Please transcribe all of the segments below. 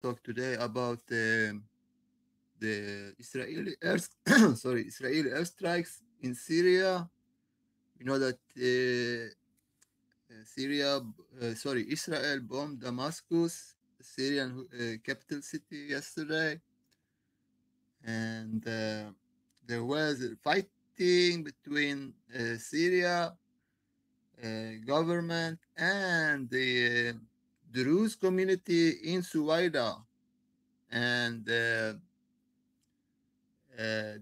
talk today about the Israeli air sorry, Israeli airstrikes in Syria. We know that Israel bombed Damascus, the Syrian capital city, yesterday, and there was a fighting between Syria government and the Druze community in Suwaida, and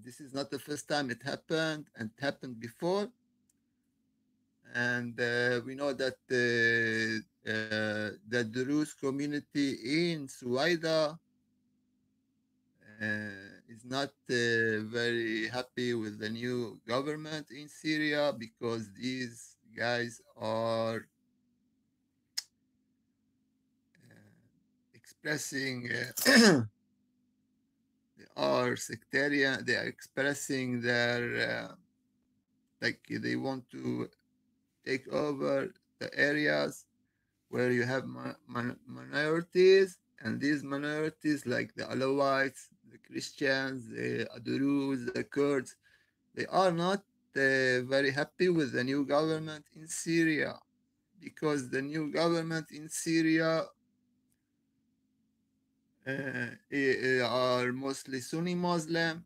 this is not the first time it happened, and it happened before. And we know that the Druze community in Suwaida is not very happy with the new government in Syria because these guys are expressing they are sectarian. They are expressing their like they want to take over the areas where you have minorities, and these minorities like the Alawites, the Christians, the Druze, the Kurds, they are not very happy with the new government in Syria because the new government in Syria are mostly Sunni Muslim,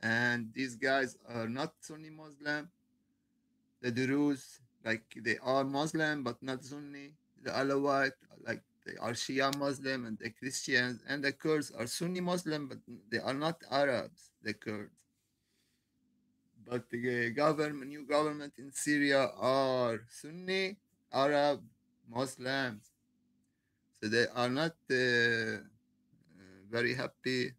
and these guys are not Sunni Muslim. The Druze, like they are Muslim but not Sunni. The Alawite, like they are Shia Muslim, and the Christians and the Kurds are Sunni Muslim, but they are not Arabs. The Kurds, but the government, new government in Syria are Sunni Arab Muslims, so they are not very happy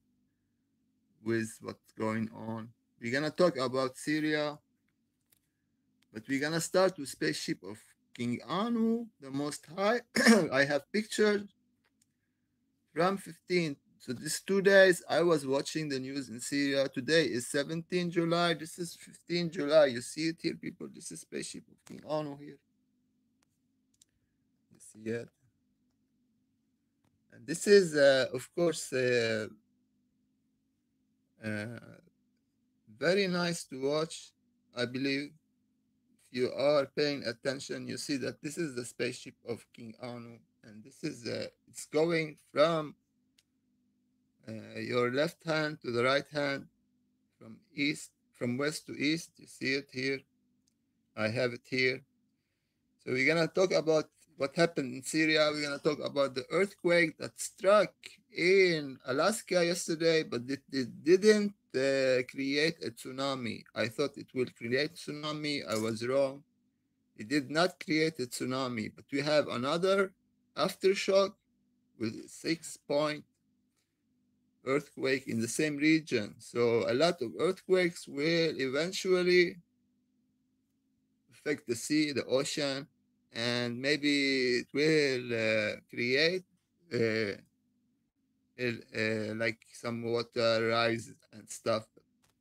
with what's going on. We're gonna talk about Syria, but we're gonna start with spaceship of King Anu, the Most High. I have pictures from 15. So these 2 days I was watching the news in Syria. Today is 17 July. This is 15 July. You see it here, people. This is spaceship of King Anu here. You see it. And this is, of course, uh, very nice to watch. I believe if you are paying attention, you see that this is the spaceship of King Anu, and this is it's going from your left hand to the right hand, from west to east. You see it here. I have it here. So we're gonna talk about what happened in Syria. We're gonna talk about the earthquake that struck in Alaska yesterday, but it didn't create a tsunami. I thought it will create tsunami. I was wrong. It did not create a tsunami, but we have another aftershock with 6 point earthquake in the same region. So a lot of earthquakes will eventually affect the sea, the ocean, and maybe it will create like some water rise and stuff.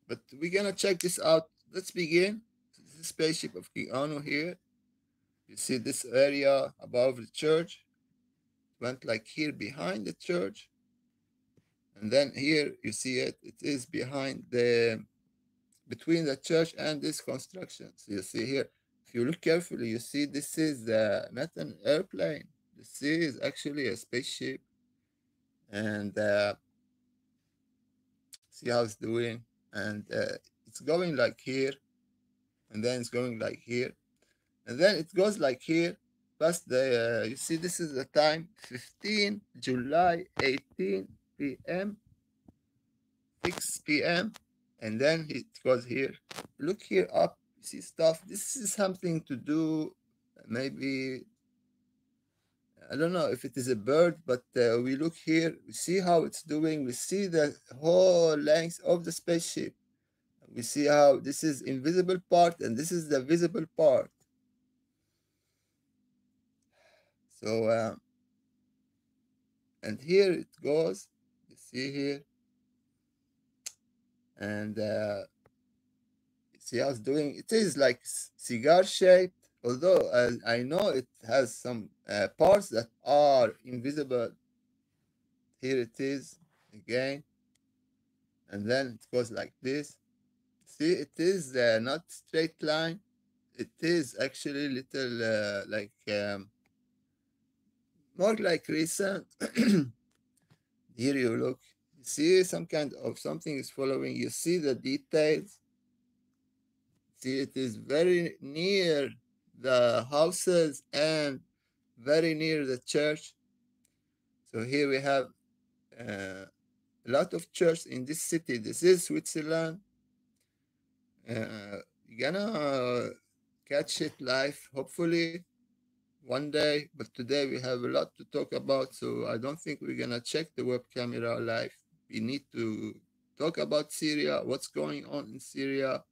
But we're gonna check this out. Let's begin. So this is spaceship of King Anu here. You see this area above the church. It went like here behind the church. And then here you see it. It is behind between the church and this construction. So you see here, if you look carefully, you see this is not an airplane. This is actually a spaceship. And see how it's doing. And it's going like here. And then it's going like here. And then it goes like here. Past the, you see, this is the time, 15 July, 18 p.m., 6 p.m. And then it goes here. Look here up, you see stuff. This is something to do, maybe, I don't know if it is a bird, but we look here, we see how it's doing. We see the whole length of the spaceship. We see how this is invisible part and this is the visible part. So, and here it goes, you see here. And see how it's doing. It is like cigar shaped, although I know it has some parts that are invisible. here it is again, and then it goes like this. See, it is not straight line. It is actually little more like recent. Here you look, you see some kind of something is following. You see the details. See, it is very near the houses and very near the church. So here we have a lot of church in this city. This is Switzerland. You're gonna catch it live, hopefully, one day. But today we have a lot to talk about, so I don't think we're gonna check the web camera live. We need to talk about Syria, what's going on in Syria,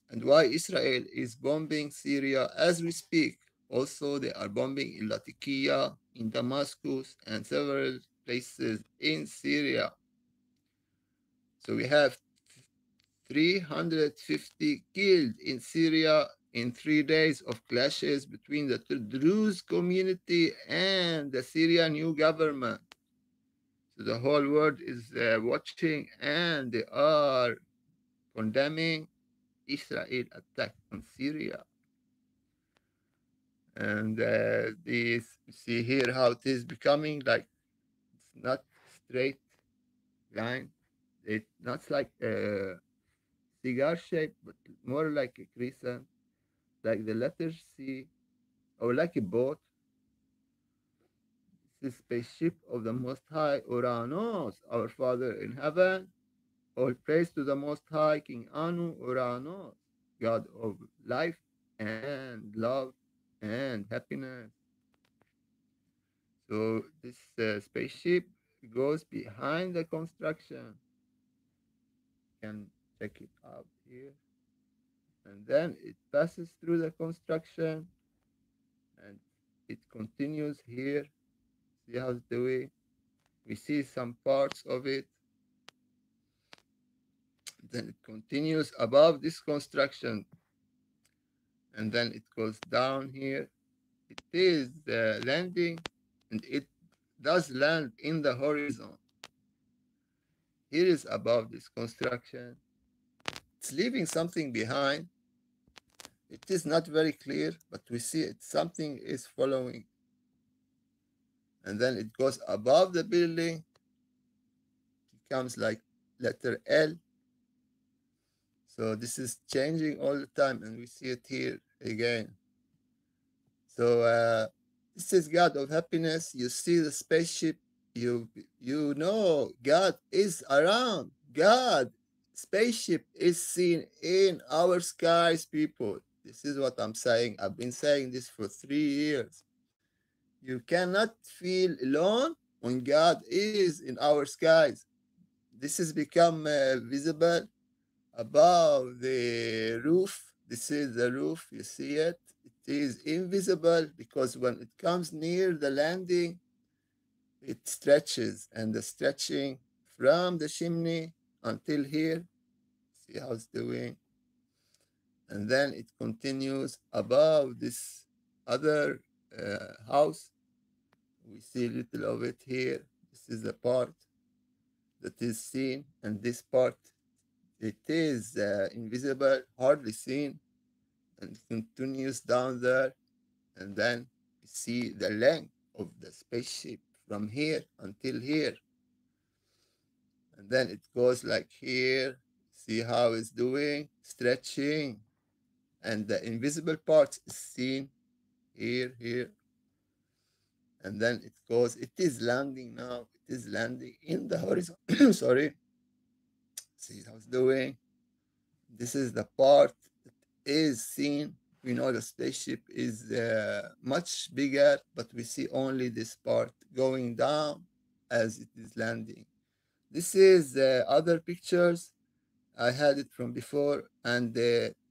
and why Israel is bombing Syria as we speak. Also, they are bombing in Latakia, in Damascus, and several places in Syria. So we have 350 killed in Syria in 3 days of clashes between the Druze community and the Syrian new government. So the whole world is watching, and they are condemning Israel attack on Syria. And this, you see here how it is becoming like it's not straight line. It's not like a cigar shape, but more like a crescent, like the letter C, or like a boat. This is spaceship of the Most High Uranos, our Father in heaven. All praise to the Most High King Anu Uranos, God of life and love and happiness. So this spaceship goes behind the construction. You can check it out here. And then it passes through the construction and it continues here. See how it's doing? We see some parts of it. Then it continues above this construction. And then it goes down here. It is landing, and it does land in the horizon. Here is above this construction. It's leaving something behind. It is not very clear, but we see it. Something is following. And then it goes above the building. It becomes like letter L. So this is changing all the time, and we see it here again. So this is God of happiness. You see the spaceship. You know God is around. God spaceship is seen in our skies, people. This is what I'm saying. I've been saying this for 3 years. You cannot feel alone when God is in our skies. This has become visible above the roof. This is the roof. You see it? It is invisible because when it comes near the landing, it stretches, and the stretching from the chimney until here. See how it's doing? And then it continues above this other house. We see a little of it here. This is the part that is seen, and this part, it is invisible, hardly seen, and continues down there. And then you see the length of the spaceship from here until here. And then it goes like here. See how it's doing? Stretching. And the invisible part is seen here, here. And then it goes, it is landing now. It is landing in the horizon. Sorry. See how it's doing? This is the part that is seen. We know the spaceship is much bigger, but we see only this part going down as it is landing. This is other pictures. I had it from before. And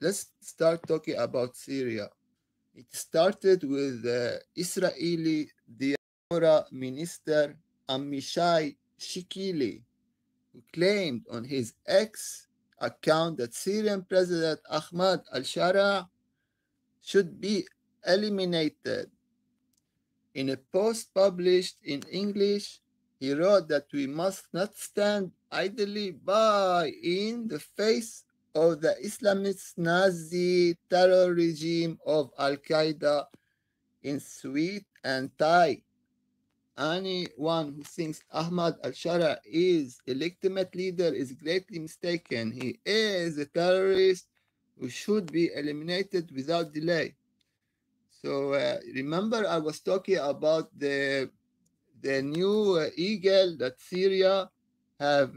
let's start talking about Syria. It started with Israeli diaspora minister Amishai Shikili, who claimed on his X account that Syrian President Ahmad al-Shara should be eliminated. In a post published in English, He wrote that we must not stand idly by in the face of the Islamist Nazi terror regime of Al Qaeda in Sweet and Thai. Anyone who thinks Ahmad al Shara is a legitimate leader is greatly mistaken. He is a terrorist who should be eliminated without delay. So remember, I was talking about the new eagle that Syria have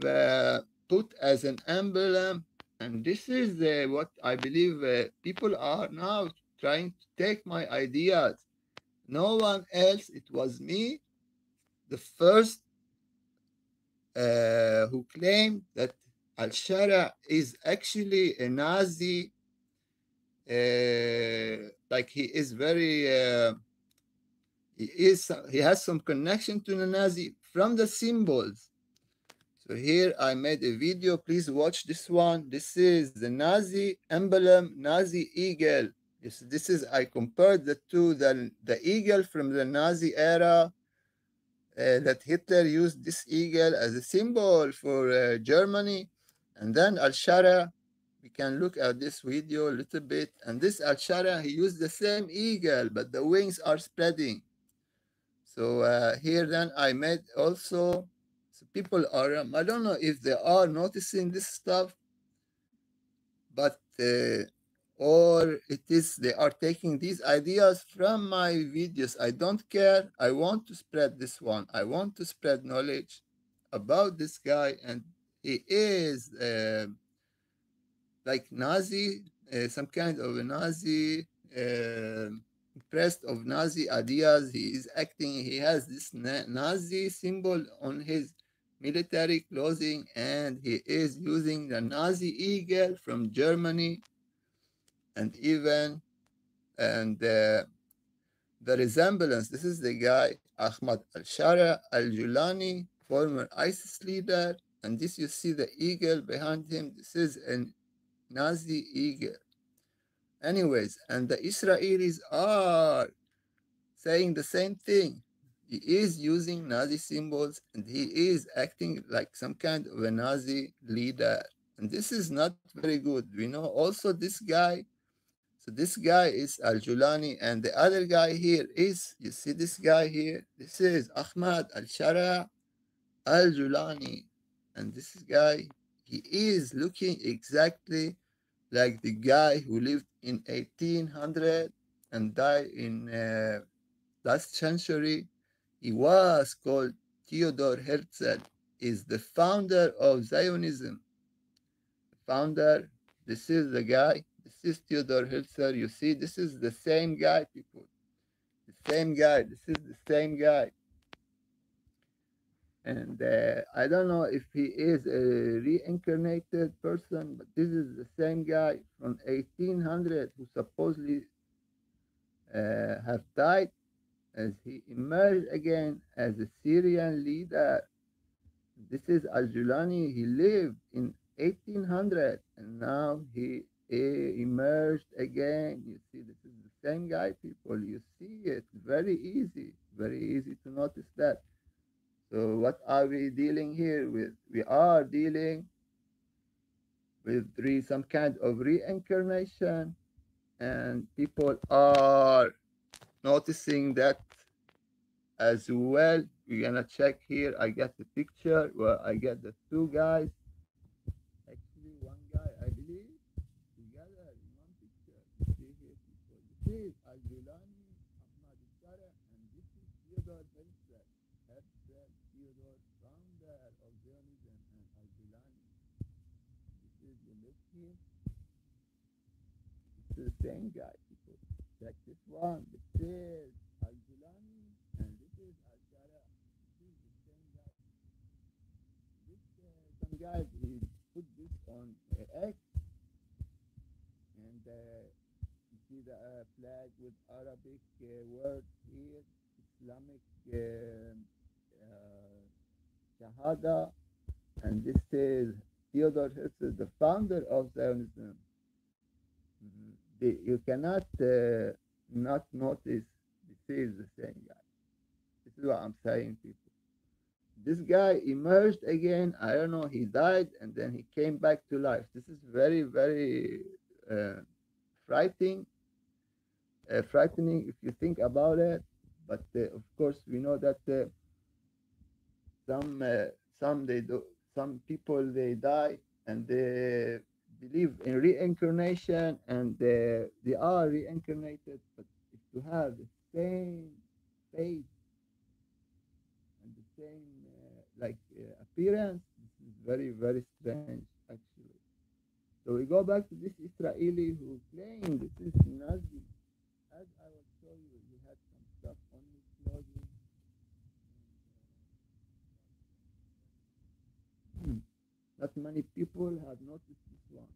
put as an emblem, and this is what I believe people are now trying to take my ideas. No one else. It was me, the first who claimed that Al-Shara is actually a Nazi, like he has some connection to the Nazi from the symbols. So here I made a video. Please watch this one. This is the Nazi emblem, Nazi eagle. This is I compared the two, the eagle from the Nazi era that Hitler used this eagle as a symbol for Germany. And then Al-Shara, we can look at this video a little bit. And this Al-Shara, he used the same eagle, but the wings are spreading. So here then I made also, so people are, I don't know if they are noticing this stuff, but or it is they are taking these ideas from my videos. I don't care. I want to spread this one. I want to spread knowledge about this guy, and he is like Nazi, some kind of a Nazi, impressed of Nazi ideas. He is acting. He has this Nazi symbol on his military clothing, and he is using the Nazi eagle from Germany, and even and the resemblance. This is the guy Ahmad al-Shara al-Julani, former ISIS leader, and this you see the eagle behind him. This is a Nazi eagle. Anyways, and the Israelis are saying the same thing. He is using Nazi symbols and he is acting like some kind of a Nazi leader. And this is not very good. We know also this guy. So this guy is Al Julani, and the other guy here is, you see this guy here? This is Ahmad Al Shara Al Julani. And this guy, he is looking exactly like the guy who lived in 1800 and died in last century. He was called Theodor Herzl, is the founder of Zionism. The founder, this is the guy, this is Theodor Herzl. You see, this is the same guy, people. The same guy, this is the same guy. And I don't know if he is a reincarnated person, but this is the same guy from 1800 who supposedly have died as he emerged again as a Syrian leader. This is Al-Julani. He lived in 1800 and now he emerged again. You see, this is the same guy, people. You see it. Very easy to notice that. So what are we dealing here with? We are dealing with some kind of reincarnation, and people are noticing that as well. We're gonna check here. I got the picture where I get the two guys. Actually, one guy, I believe, together in one picture. You see here, people. This is Al-Julani, Ahmad Shara, and this is Theodor Herzl. Herzl, Theodor, founder of Zionism, and Al-Julani. This is the look here. This is the same guy, people. Check this one. This is Al-Julani, and this is Al-Shara. This is the same guy. This some guy he put this on X, and you see the flag with Arabic words here, Islamic Shahada, and this is Theodor Herzl, the founder of Zionism. You cannot not notice this is the same guy. This is what I'm saying, people. This guy emerged again. I don't know. He died and then he came back to life. This is very, very uh, frightening. Frightening if you think about it. But of course, we know that some uh, some people they die and they believe in reincarnation and they are reincarnated. But if you have the same faith and the same appearance, this is very, very strange actually. So we go back to this Israeli who claimed this is Nazi. As I will show you, he had some stuff on his clothing. Not many people have noticed this one.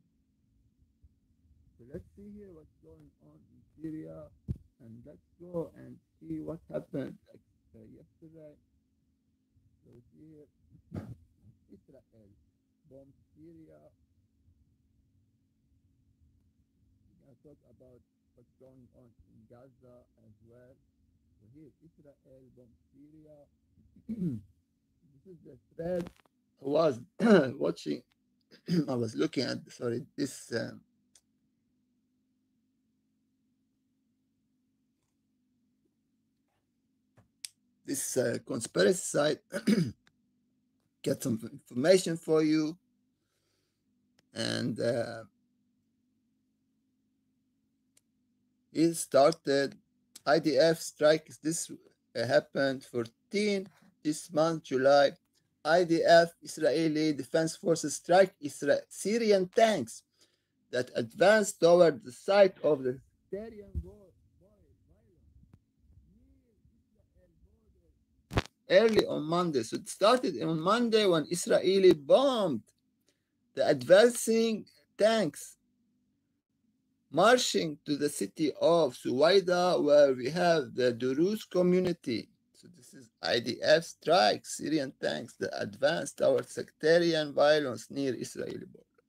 So let's see here what's going on in Syria, and let's go and see what happened yesterday. So we see here Israel bombed Syria. We're gonna talk about what's going on in Gaza as well. So here Israel bombed Syria. This is the thread I was watching. I was looking at this conspiracy site. Get some information for you, and it started. IDF strikes. This happened 14 this month, July. IDF, Israeli Defense Forces, strike Syrian tanks that advanced toward the site of the Syrian early on Monday. So it started on Monday when Israeli bombed the advancing tanks marching to the city of Suwaida, where we have the Druze community. So this is IDF strikes Syrian tanks that advanced towards sectarian violence near Israeli border.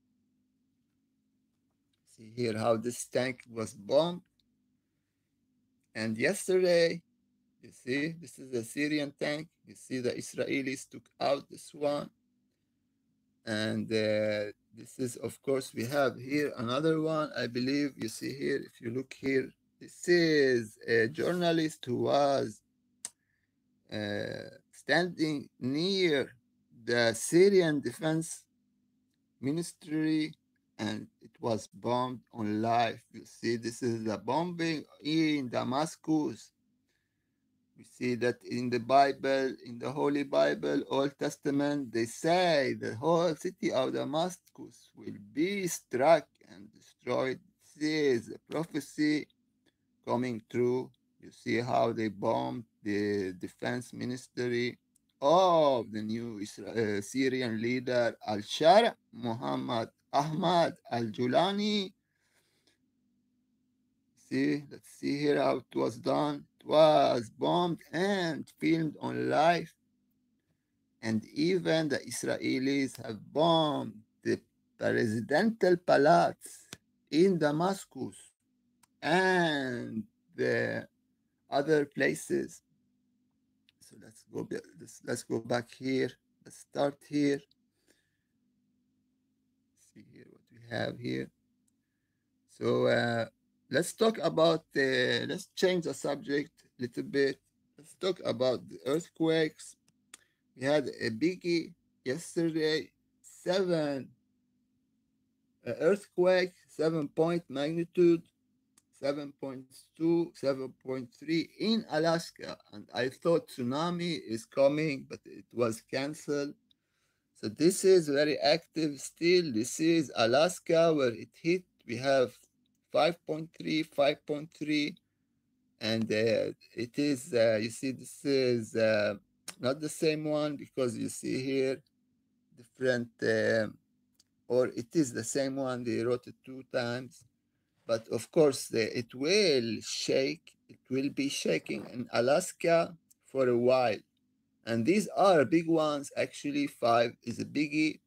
See here how this tank was bombed. And yesterday, you see, this is a Syrian tank. You see the Israelis took out this one. And this is, of course, we have here another one. I believe you see here, if you look here, this is a journalist who was standing near the Syrian Defense Ministry, and it was bombed on live. You see, this is the bombing in Damascus. We see that in the Bible, in the Holy Bible, Old Testament, they say the whole city of Damascus will be struck and destroyed. This is a prophecy coming true. You see how they bombed the defense ministry of the new Syrian leader Al-Shara, Muhammad Ahmad Al-Julani. See, let's see here how it was done. It was bombed and filmed on live. And even the Israelis have bombed the presidential palace in Damascus and the other places. So let's go back here. Let's start here. See here what we have here. So let's talk about let's change the subject a little bit. Let's talk about the earthquakes. We had a biggie yesterday, seven earthquake, 7 point magnitude, 7.2, 7.3 in Alaska. And I thought tsunami is coming, but it was canceled. So this is very active still. This is Alaska where it hit. We have 5.3, 5.3. And it is, you see, this is not the same one because you see here different, or it is the same one. They wrote it 2 times. But of course, it will shake. It will be shaking in Alaska for a while. And these are big ones. Actually, 5 is a biggie.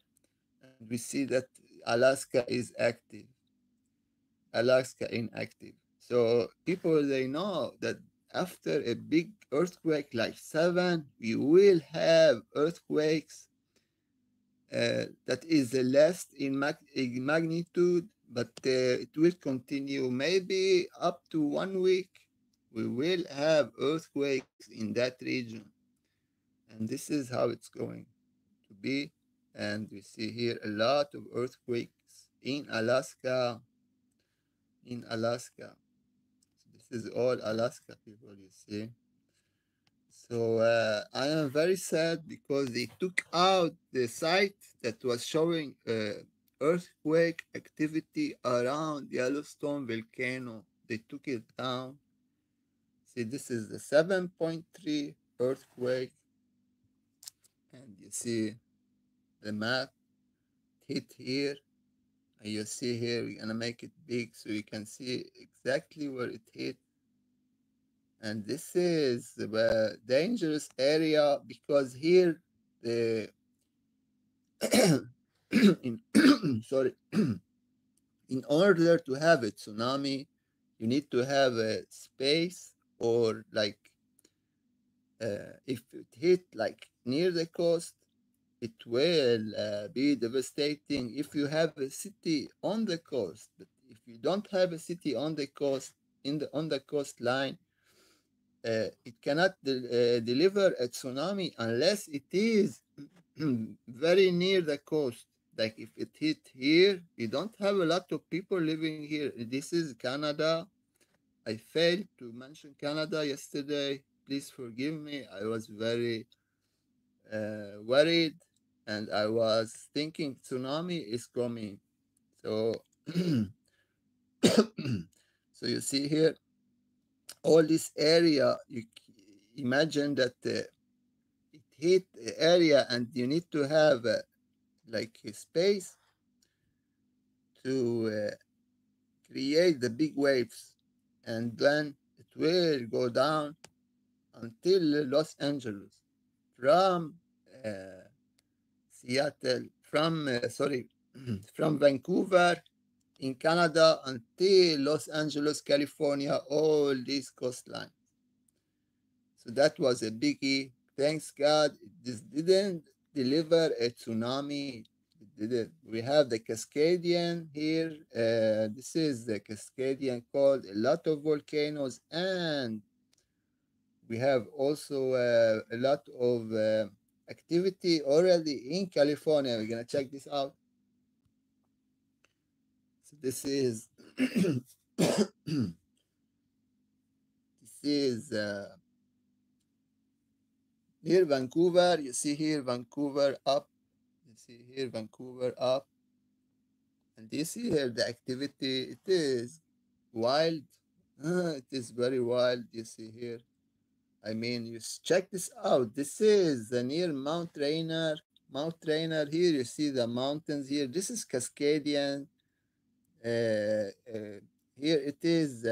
And we see that Alaska is active. Alaska inactive. So people, they know that after a big earthquake like 7, we will have earthquakes that is less in magnitude, but it will continue maybe up to 1 week. We will have earthquakes in that region, and this is how it's going to be. And we see here a lot of earthquakes in Alaska. In Alaska, so this is all Alaska, people. You see. So I am very sad because they took out the site that was showing earthquake activity around Yellowstone volcano. They took it down. See, this is the 7.3 earthquake, and you see the map hit here. And you see here, we're gonna make it big so you can see exactly where it hit. And this is the dangerous area because here the in sorry in order to have a tsunami you need to have a space, or like if it hit like near the coast it will be devastating if you have a city on the coast. But if you don't have a city on the coast, on the coastline, it cannot deliver a tsunami unless it is very near the coast. Like if it hit here, we don't have a lot of people living here. This is Canada. I failed to mention Canada yesterday. Please forgive me. I was very worried, and I was thinking tsunami is coming. So, so you see here, all this area. You imagine that it hit the area, and you need to have like a space to create the big waves, and then it will go down until Los Angeles from uh, Seattle, from sorry, from Vancouver in Canada until Los Angeles, California, all these coastlines. So that was a biggie. Thanks God, this didn't deliver a tsunami. It didn't. We have the Cascadian here. This is the Cascadian called a lot of volcanoes, and we have also a lot of activity already in California. We're gonna check this out. So this is this is here Vancouver. You see here Vancouver up. You see here Vancouver up, and you see here the activity. It is wild. It is very wild. You see here. I mean, you check this out. This is the near Mount Rainier. Mount Rainier here. You see the mountains here. This is Cascadian. Here it is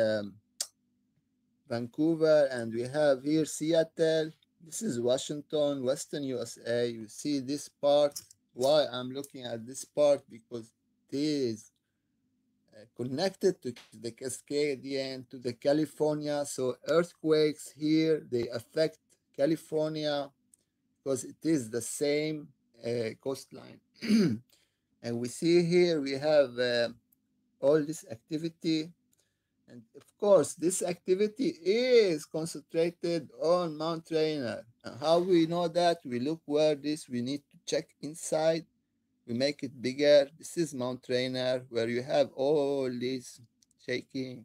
Vancouver, and we have here Seattle. This is Washington, Western USA. You see this part. Why I'm looking at this part? Because it is connected to the Cascadian, to the California. So earthquakes here, they affect California because it is the same coastline. And we see here we have all this activity. And of course, this activity is concentrated on Mount Rainier. And how we know that? We look where this, we need to check inside. We make it bigger. This is Mount Rainier, where you have all this shaking.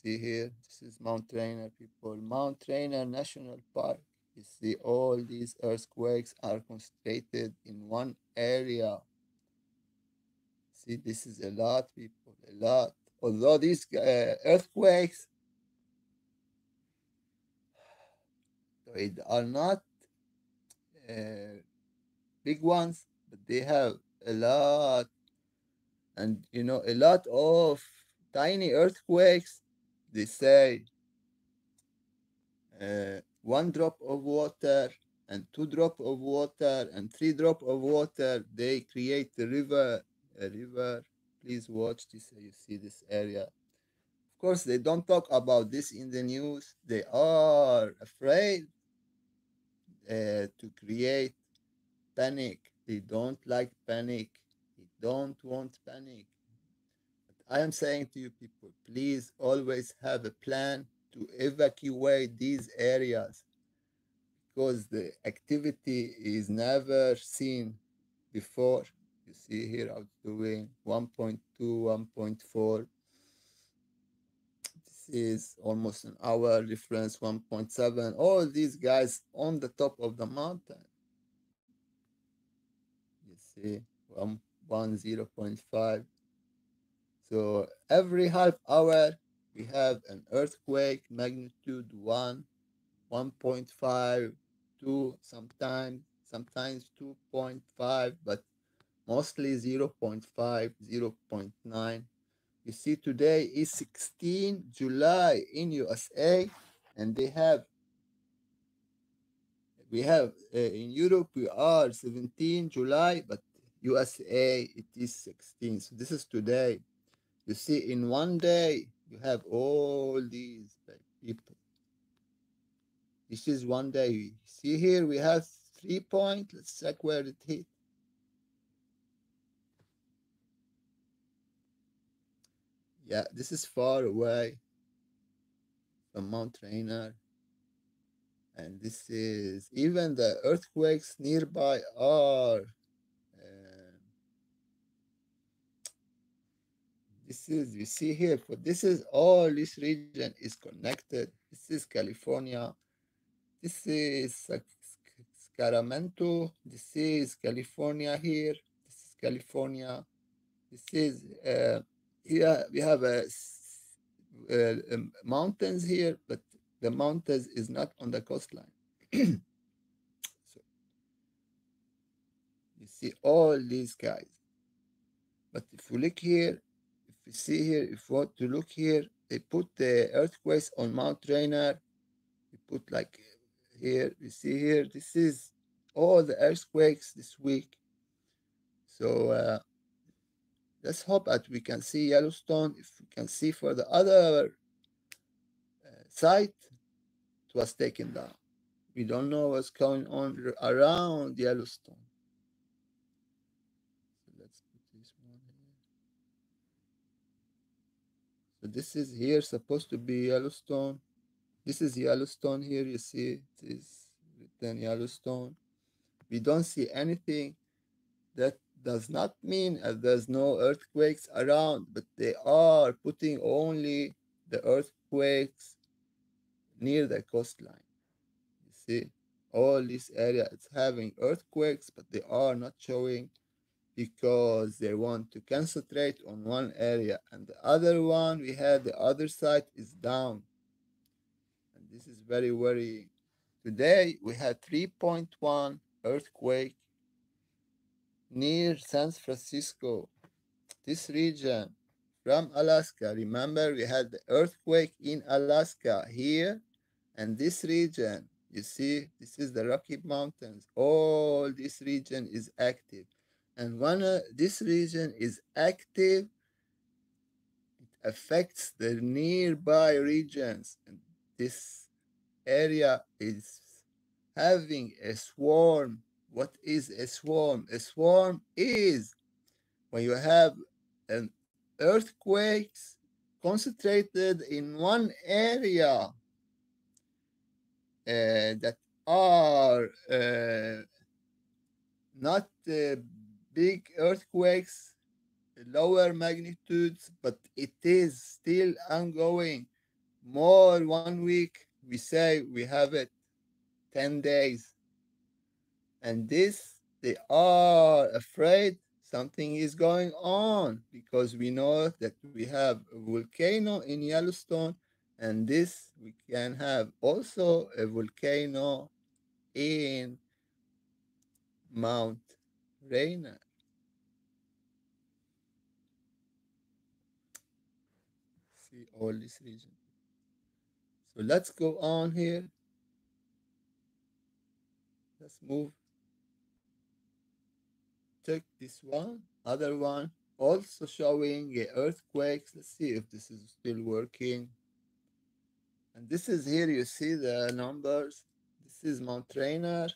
See here, this is Mount Rainier, people. Mount Rainier National Park. You see all these earthquakes are concentrated in one area. See, this is a lot, people, a lot. Although these earthquakes, they are not big ones, but they have a lot, and you know, a lot of tiny earthquakes. They say 1 drop of water and 2 drop of water and 3 drop of water, they create a river. Please watch this. You see this area. Of course, they don't talk about this in the news. They are afraid to create panic. They don't like panic. They don't want panic. But I am saying to you people, please always have a plan to evacuate these areas because the activity is never seen before. You see here, I was doing 1.2, 1.4. This is almost an hour difference, 1.7. All these guys on the top of the mountain. You see, 0.5. So every half hour, we have an earthquake magnitude 1, 1.5, 2, sometimes 2.5, but mostly 0.5, 0.9. You see, today is 16 July in USA, and we have in Europe we are 17 July, but USA it is 16. So this is today. You see, in one day you have all these people. This is one day. See here we have 3 point. Let's check where it hit. Yeah, this is far away from Mount Rainier. And this is even the earthquakes nearby are this is you see here for this is all this region is connected. This is California, this is Sacramento, this is California here, this is California, this is yeah, we have mountains here, but the mountains is not on the coastline. So you see all these guys. But if you look here, if you see here, if you want to look here, they put the earthquakes on Mount Rainier. You put like here, you see here, this is all the earthquakes this week. So let's hope that we can see Yellowstone. If we can see for the other site, it was taken down. We don't know what's going on around Yellowstone. So let's put this one here. So this is here supposed to be Yellowstone. This is Yellowstone here. You see it is written Yellowstone. We don't see anything. That does not mean there's no earthquakes around, but they are putting only the earthquakes near the coastline. You see, all this area is having earthquakes, but they are not showing because they want to concentrate on one area, and the other one we had the other side is down, and this is very worrying. Today we had 3.1 earthquake near San Francisco. This region from Alaska. Remember, we had the earthquake in Alaska here, and this region, you see, this is the Rocky Mountains. All this region is active. And when this region is active, it affects the nearby regions. And this area is having a swarm. What is a swarm? A swarm is when you have an earthquakes concentrated in one area that are not big earthquakes, lower magnitudes, but it is still ongoing. More 1 week, we say we have it 10 days. And this, they are afraid something is going on because we know that we have a volcano in Yellowstone, and this we can have also a volcano in Mount Rainier. See all this region. So let's go on here. Let's move. Take this one, other one. also showing earthquakes. Let's see if this is still working. And this is here, you see the numbers. This is Mount Rainier,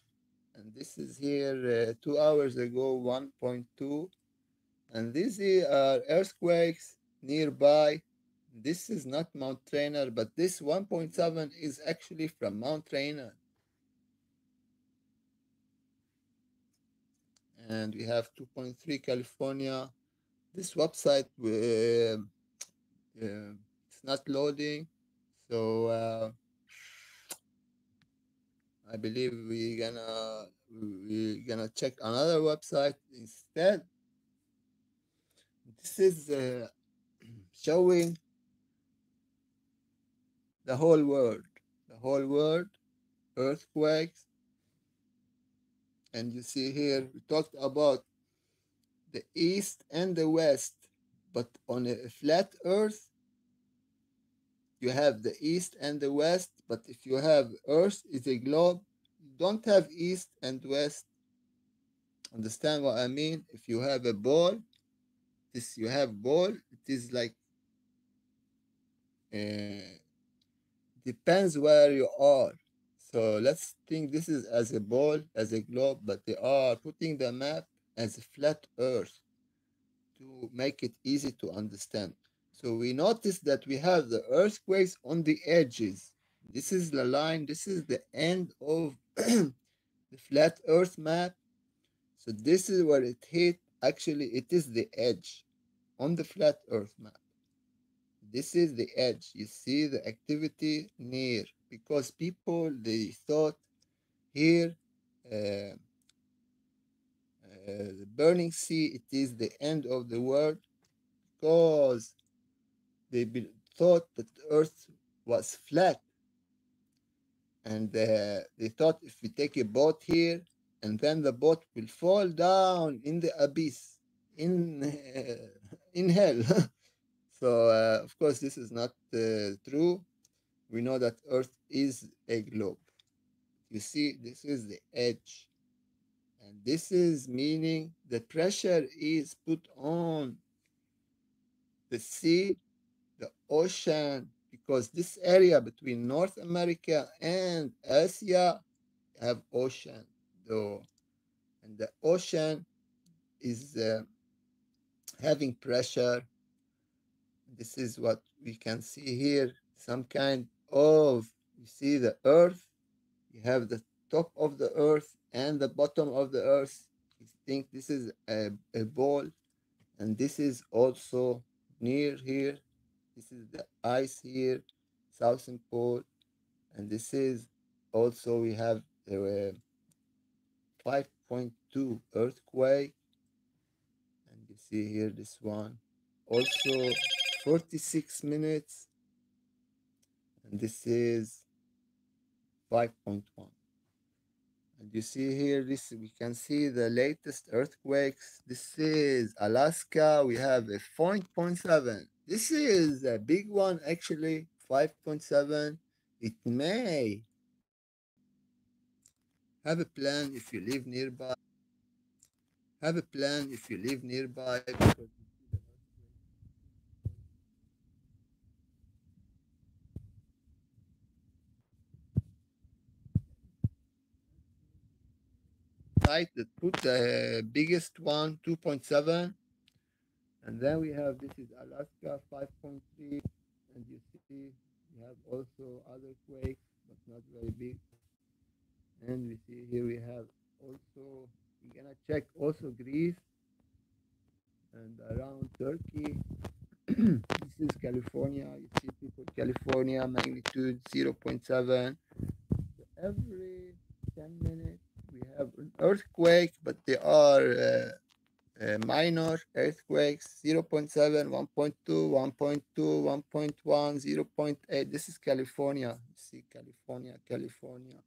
and this is here 2 hours ago, 1.2. And these are earthquakes nearby. This is not Mount Rainier, but this 1.7 is actually from Mount Rainier. And we have 2.3 California. This website, it's not loading. So I believe we're gonna check another website instead. This is showing the whole world, earthquakes. And you see here, we talked about the east and the west, but on a flat earth, you have the east and the west. But if you have earth is a globe, you don't have east and west. Understand what I mean? If you have a ball, this you have ball, it is like uh, depends where you are. So let's think this is as a ball, as a globe, but they are putting the map as a flat earth to make it easy to understand. So we notice that we have the earthquakes on the edges. This is the line, this is the end of the flat earth map. So this is where it hit. Actually, it is the edge on the flat earth map. This is the edge. You see the activity near because people they thought here uh, the burning sea it is the end of the world because they thought that the earth was flat and they thought if we take a boat here and then the boat will fall down in the abyss in in hell. So of course this is not true. We know that earth is a globe. You see, this is the edge. And this is meaning the pressure is put on the sea, the ocean, because this area between North America and Asia have ocean, though, and the ocean is having pressure. This is what we can see here. Some kind of, you see the earth, you have the top of the earth and the bottom of the earth. You think this is a ball, and this is also near here. This is the ice here, southern pole, and this is also we have a 5.2 earthquake, and you see here this one also 46 minutes, and this is 5.1. And you see here, this we can see the latest earthquakes. This is Alaska. We have a 5.7. This is a big one, actually. 5.7. It may have a plan if you live nearby. Have a plan if you live nearby because site that put the biggest one, 2.7. And then we have this is Alaska 5.3. And you see we have also other quakes, but not very big. And we see here we have also, we're gonna check also Greece and around Turkey. This is California. You see people, California, magnitude 0.7. So every 10 minutes we have an earthquake, but they are minor earthquakes 0.7, 1.2, 1.2, 1.1, 0.8. This is California. You see California.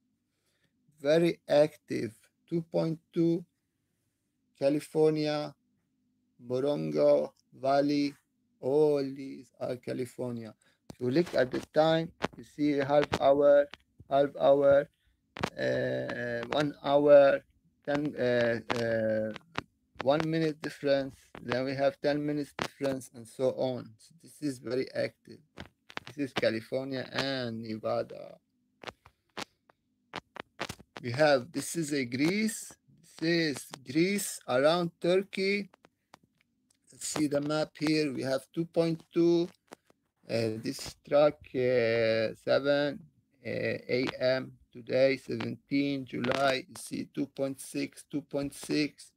Very active. 2.2, California, Morongo Valley, all these are California. If you look at the time, you see half hour, 1 hour, 10, 1 minute difference, then we have 10 minutes difference, and so on. So this is very active. This is California and Nevada. We have, this is a Greece. This is Greece around Turkey. Let's see the map here. We have 2.2. This track 7 a.m. today, 17 July. You see 2.6, 2.6.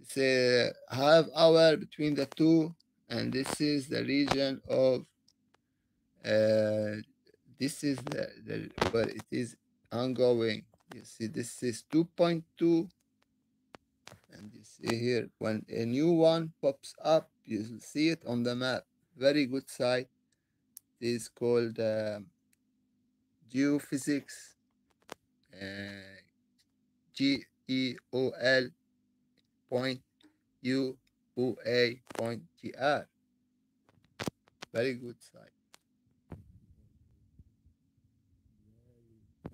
It's a half hour between the two, and this is the region of this is the where it is ongoing. You see, this is 2.2, and you see here when a new one pops up, you'll see it on the map. Very good site. It is called geophysics, uh, GEOL point UOA point GR. Very good site.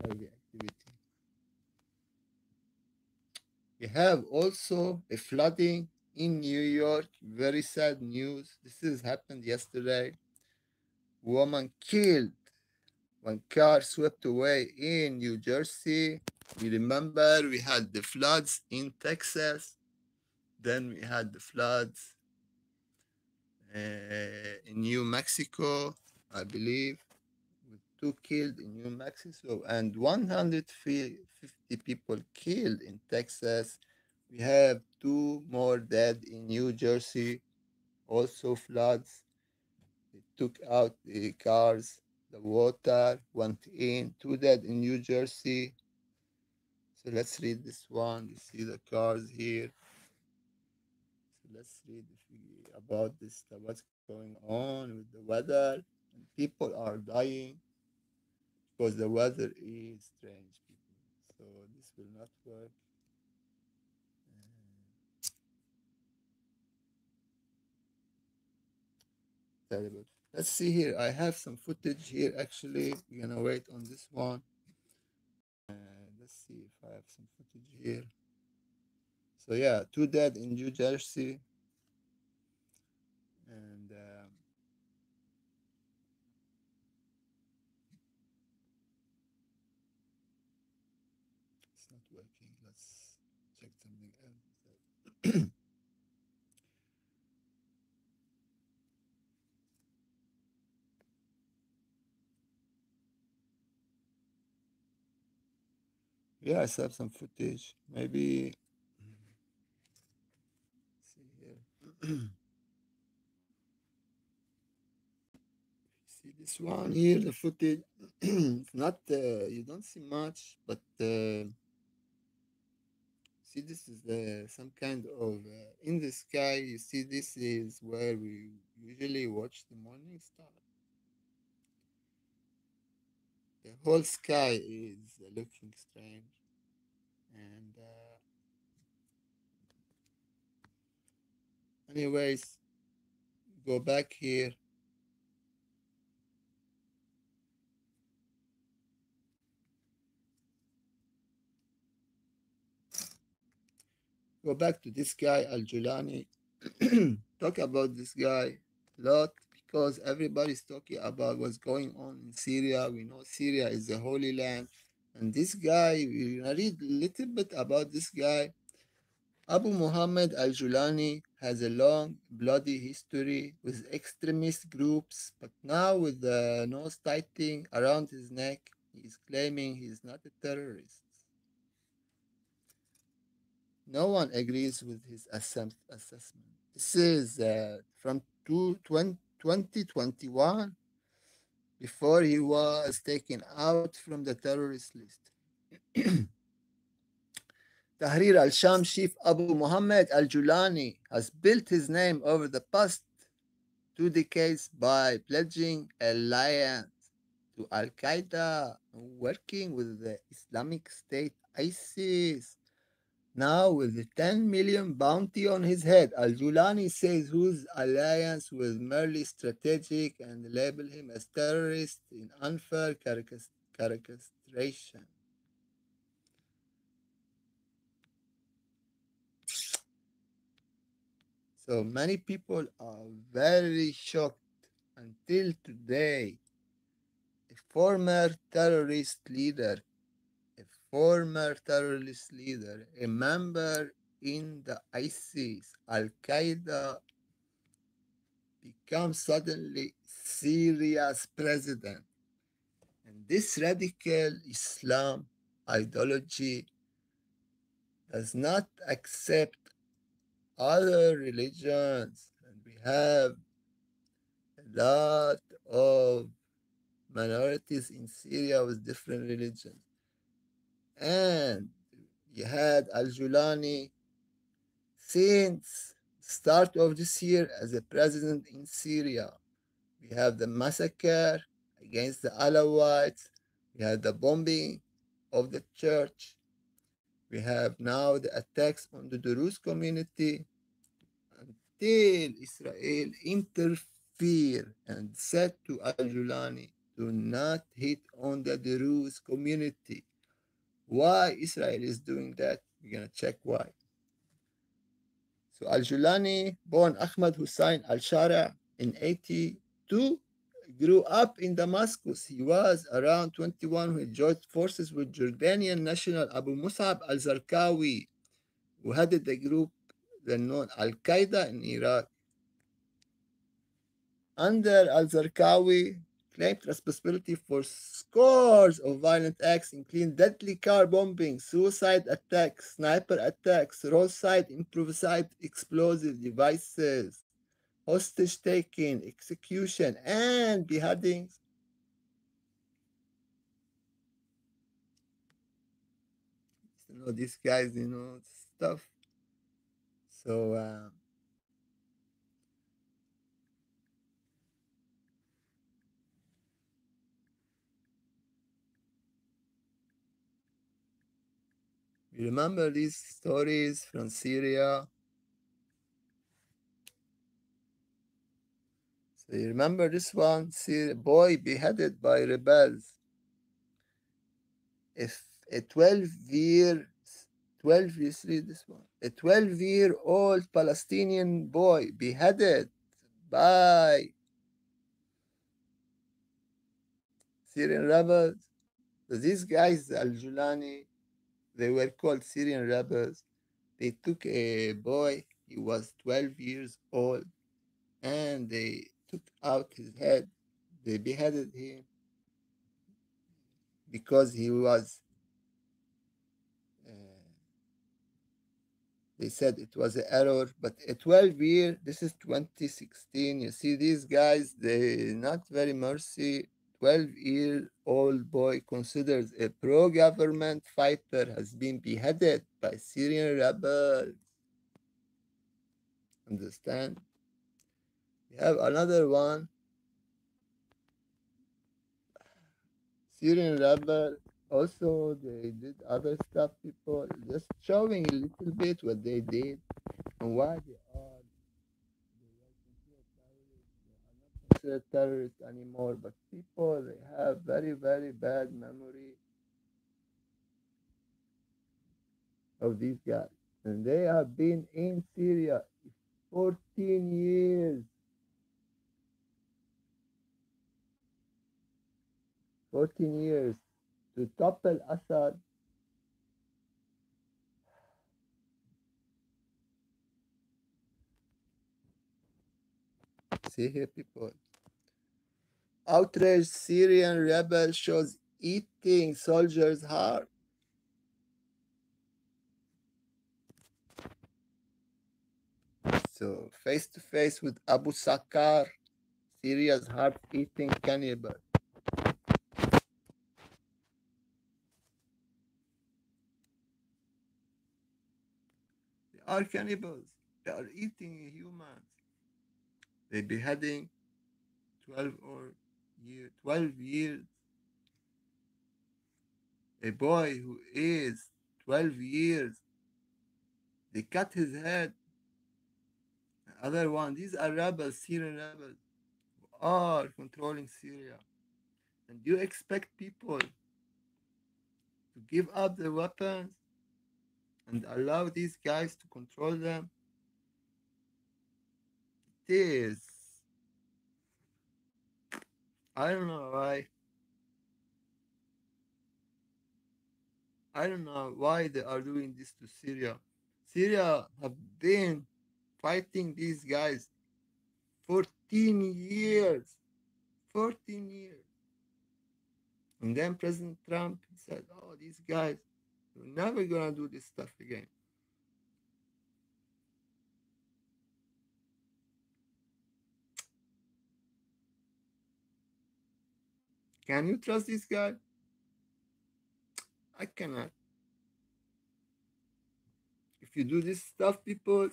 Heavy activity. We have also a flooding in New York. Very sad news. This has happened yesterday. Woman killed when car swept away in New Jersey. We remember we had the floods in Texas. Then we had the floods in New Mexico, I believe, with 2 killed in New Mexico and 150 people killed in Texas. We have 2 more dead in New Jersey, also floods. It took out the cars, the water went in, 2 dead in New Jersey. So let's read this one. You see the cars here. So let's read about this, what's going on with the weather. And people are dying because the weather is strange, people. So this will not work. Terrible. Let's see here. I have some footage here. Actually, we're gonna wait on this one. Let's see if I have some footage here. So yeah, 2 dead in New Jersey, and it's not working. Let's check something else. Yeah, I have some footage. Maybe see here. See this one here, the footage. It's not you don't see much, but see this is some kind of in the sky. You see this is where we usually watch the morning star. The whole sky is looking strange, and anyways, go back here. Go back to this guy Al Julani. Talk about this guy a lot because everybody's talking about what's going on in Syria. We know Syria is the Holy Land, and this guy, we read a little bit about this guy. Abu Muhammad al Julani has a long, bloody history with extremist groups, but now with the nose tightening around his neck, he is claiming he is not a terrorist. No one agrees with his assessment. This is from 2021, before he was taken out from the terrorist list. Tahrir al-Sham chief Abu Muhammad al-Julani has built his name over the past 2 decades by pledging alliance to Al-Qaeda, working with the Islamic State ISIS. Now, with the 10 million bounty on his head, Al Julani says whose alliance was merely strategic and label him as terrorist in unfair caricature. So many people are very shocked until today. A former terrorist leader, a former terrorist leader, a member in the ISIS, Al Qaeda, becomes suddenly Syria's president. And this radical Islam ideology does not accept other religions. And we have a lot of minorities in Syria with different religions. And you had Al Julani since start of this year as a president in Syria. We have the massacre against the Alawites. We have the bombing of the church. We have now the attacks on the Druze community until Israel interfere and said to Al Julani, do not hit on the Druze community. Why Israel is doing that? We're going to check why. So Al Julani, born Ahmad Hussein Al Sharia in 82, grew up in Damascus. He was around 21 when he joined forces with Jordanian national Abu Musab Al Zarqawi, who headed the group then known Al Qaeda in Iraq. Under Al Zarqawi, claimed responsibility for scores of violent acts, including deadly car bombing, suicide attacks, sniper attacks, roadside improvised explosive devices, hostage taking, execution, and beheadings. These guys, stuff. So, you remember these stories from Syria? So you remember this one? Boy beheaded by rebels. If a 12 years, read this one. A 12-year-old Palestinian boy beheaded by Syrian rebels. So these guys, Al Julani, they were called Syrian rebels. They took a boy, he was 12 years old, and they took out his head. They beheaded him because he was, uh, they said it was an error, but a 12-year, this is 2016. You see, these guys, they not very mercy. 12-year-old boy considered a pro-government fighter has been beheaded by Syrian rebels. Understand? We have another one. Syrian rebel. Also, they did other stuff, people. Just showing a little bit what they did and why they are. Considered terrorists anymore, but people they have very, very bad memory of these guys. And they have been in Syria 14 years. 14 years to topple Assad. See here, people. Outraged Syrian rebel shows eating soldiers' heart. So, face to face with Abu Sakar, Syria's heart eating cannibal. They are cannibals. They are eating humans. They beheading 12 years. A boy who is 12 years. They cut his head. Other one. These are rebels, Syrian rebels, who are controlling Syria. And do you expect people to give up their weapons and allow these guys to control them? is. I don't know why. I don't know why they are doing this to Syria. Syria have been fighting these guys 14 years. 14 years. And then President Trump said, oh, these guys, we're never going to do this stuff again. Can you trust this guy? I cannot. If you do this stuff, people,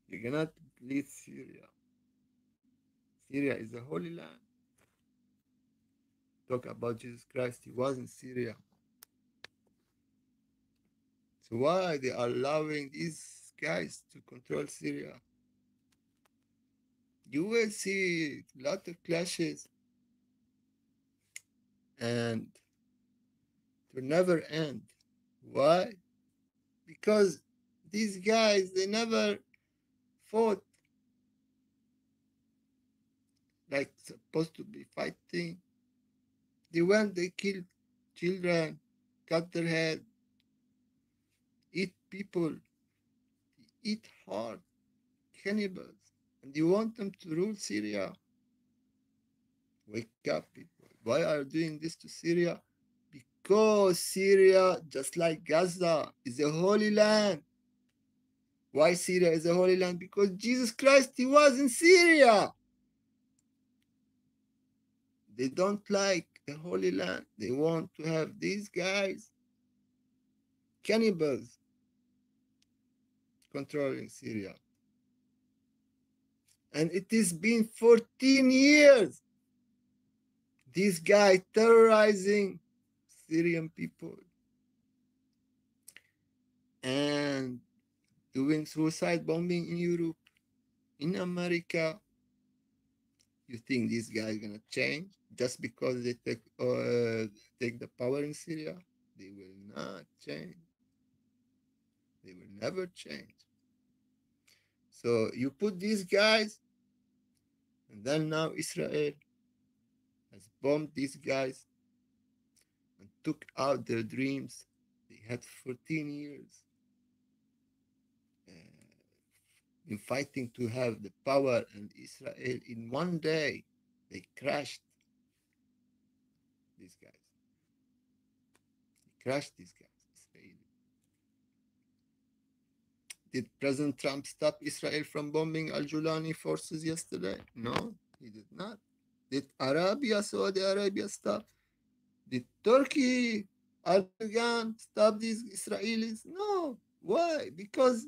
you cannot lead Syria. Syria is a holy land. Talk about Jesus Christ. He was in Syria. So why they are allowing these guys to control Syria? You will see a lot of clashes and it will never end. Why? Because these guys, they never fought like supposed to be fighting. They went, they killed children, cut their head, eat people, eat hard, cannibals. And you want them to rule Syria? Wake up, people. Why are you doing this to Syria? Because Syria, just like Gaza, is a holy land. Why Syria is a holy land? Because Jesus Christ, he was in Syria. They don't like the Holy Land. They want to have these guys, cannibals, controlling Syria. And it has been 14 years. This guy terrorizing Syrian people and doing suicide bombing in Europe, in America. You think this guy is gonna change just because they take the power in Syria? They will not change. They will never change. So you put these guys, and then now Israel has bombed these guys and took out their dreams. They had 14 years in fighting to have the power in Israel. In one day, they crashed these guys. They crashed these guys, Israel. Did President Trump stop Israel from bombing al-Julani forces yesterday? No, he did not. Did Saudi Arabia stop? Did Turkey, Erdogan stop these Israelis? No. Why? Because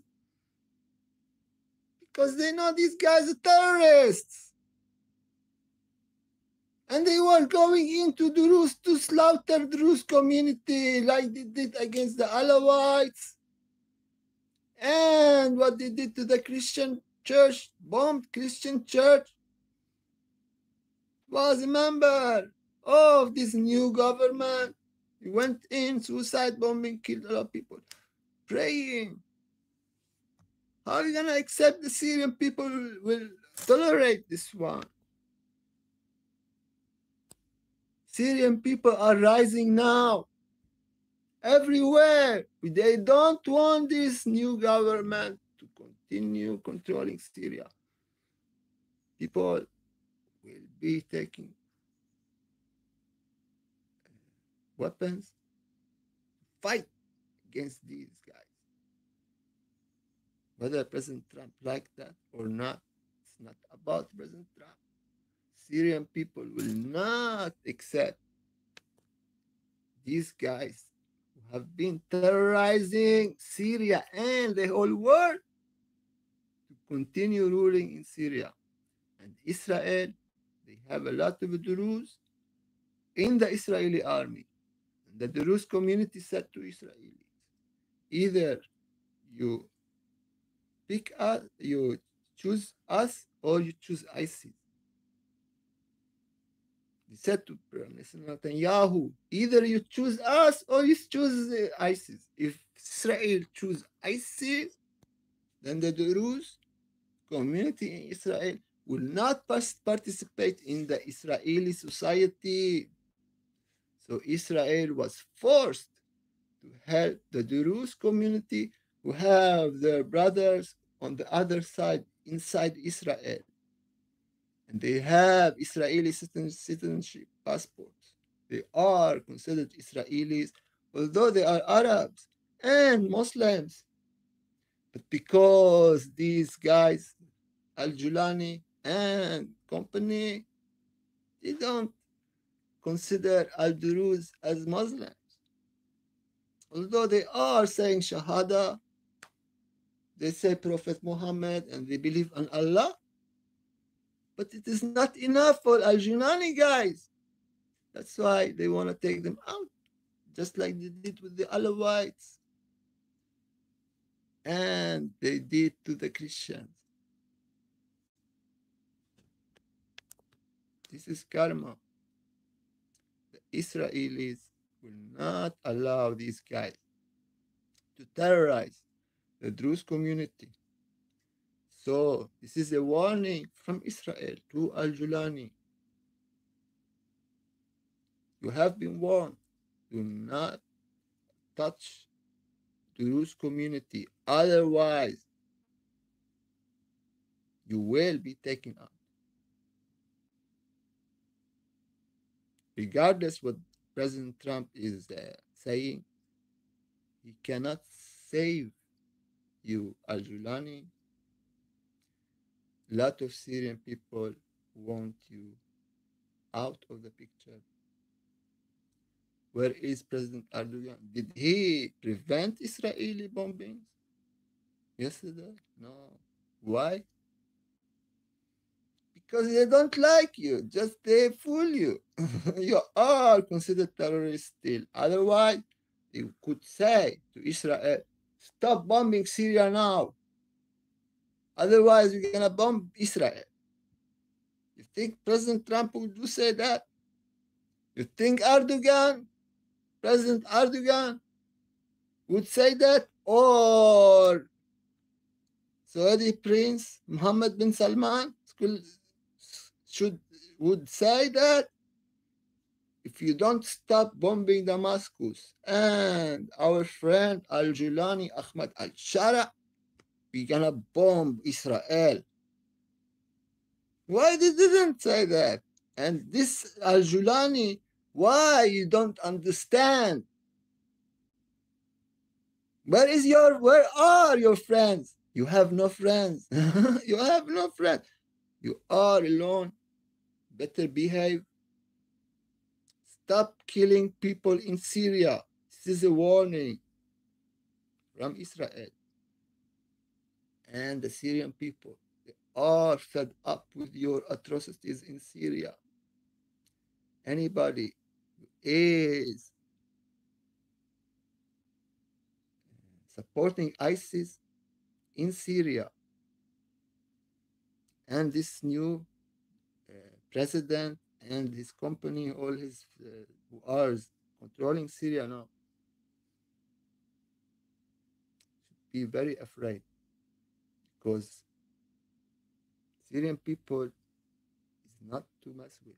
they know these guys are terrorists. And they were going into Druze to slaughter Druze community like they did against the Alawites. And what they did to the Christian church, bombed Christian church, was a member of this new government. He went in, suicide bombing, killed a lot of people. Praying. How are you going to accept the Syrian people will tolerate this one? Syrian people are rising now. Everywhere. They don't want this new government to continue controlling Syria. People will be taking weapons to fight against these guys. Whether President Trump liked that or not, it's not about President Trump. Syrian people will not accept these guys who have been terrorizing Syria and the whole world to continue ruling in Syria. And Israel, they have a lot of Druze in the Israeli army. And the Druze community said to Israelis, either you pick us, you choose us, or you choose ISIS. They said to Prime Minister Netanyahu, either you choose us or you choose ISIS. If Israel choose ISIS, then the Druze community in Israel will not participate in the Israeli society. So Israel was forced to help the Druze community who have their brothers on the other side inside Israel. And they have Israeli citizenship passports. They are considered Israelis, although they are Arabs and Muslims. But because these guys, Al Julani and company, they don't consider Al Duruz as Muslims. Although they are saying Shahada, they say Prophet Muhammad and they believe in Allah, but it is not enough for Al Junani guys. That's why they want to take them out, just like they did with the Alawites and they did to the Christians. This is karma. The Israelis will not allow these guys to terrorize the Druze community. So this is a warning from Israel to Al Julani. You have been warned. Do not touch the Druze community. Otherwise, you will be taken out. Regardless what President Trump is saying, he cannot save you, Al Julani. A lot of Syrian people want you out of the picture. Where is President Erdogan? Did he prevent Israeli bombings yesterday? No. Why? Because they don't like you. Just they fool you. You are considered terrorists still. Otherwise, they could say to Israel, stop bombing Syria now. Otherwise, we're going to bomb Israel. You think President Trump would do say that? You think President Erdogan would say that? Or Saudi Prince Mohammed bin Salman would say that? If you don't stop bombing Damascus and our friend Al Julani Ahmad Al Shara, we're gonna bomb Israel. Why they didn't say that? And this Al Julani, why you don't understand? Where are your friends? You have no friends. You have no friends. You are alone. Better behave. Stop killing people in Syria. This is a warning from Israel and the Syrian people. They are fed up with your atrocities in Syria. Anybody who is supporting ISIS in Syria and this new president and his company, all his who are controlling Syria now, should be very afraid, because Syrian people is not to mess with.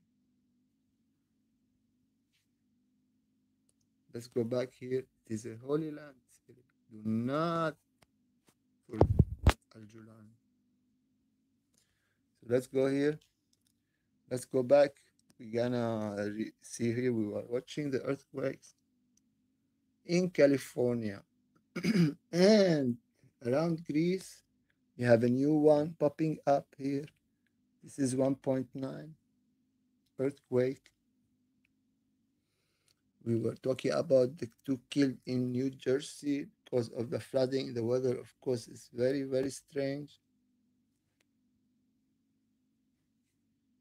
Let's go back here. It is a holy land. Do not forget Al Julani. So let's go here. Let's go back. We're gonna see here. We were watching the earthquakes in California and around Greece. You have a new one popping up here. This is 1.9 earthquake. We were talking about the 2 killed in New Jersey because of the flooding. The weather, of course, is very, very strange.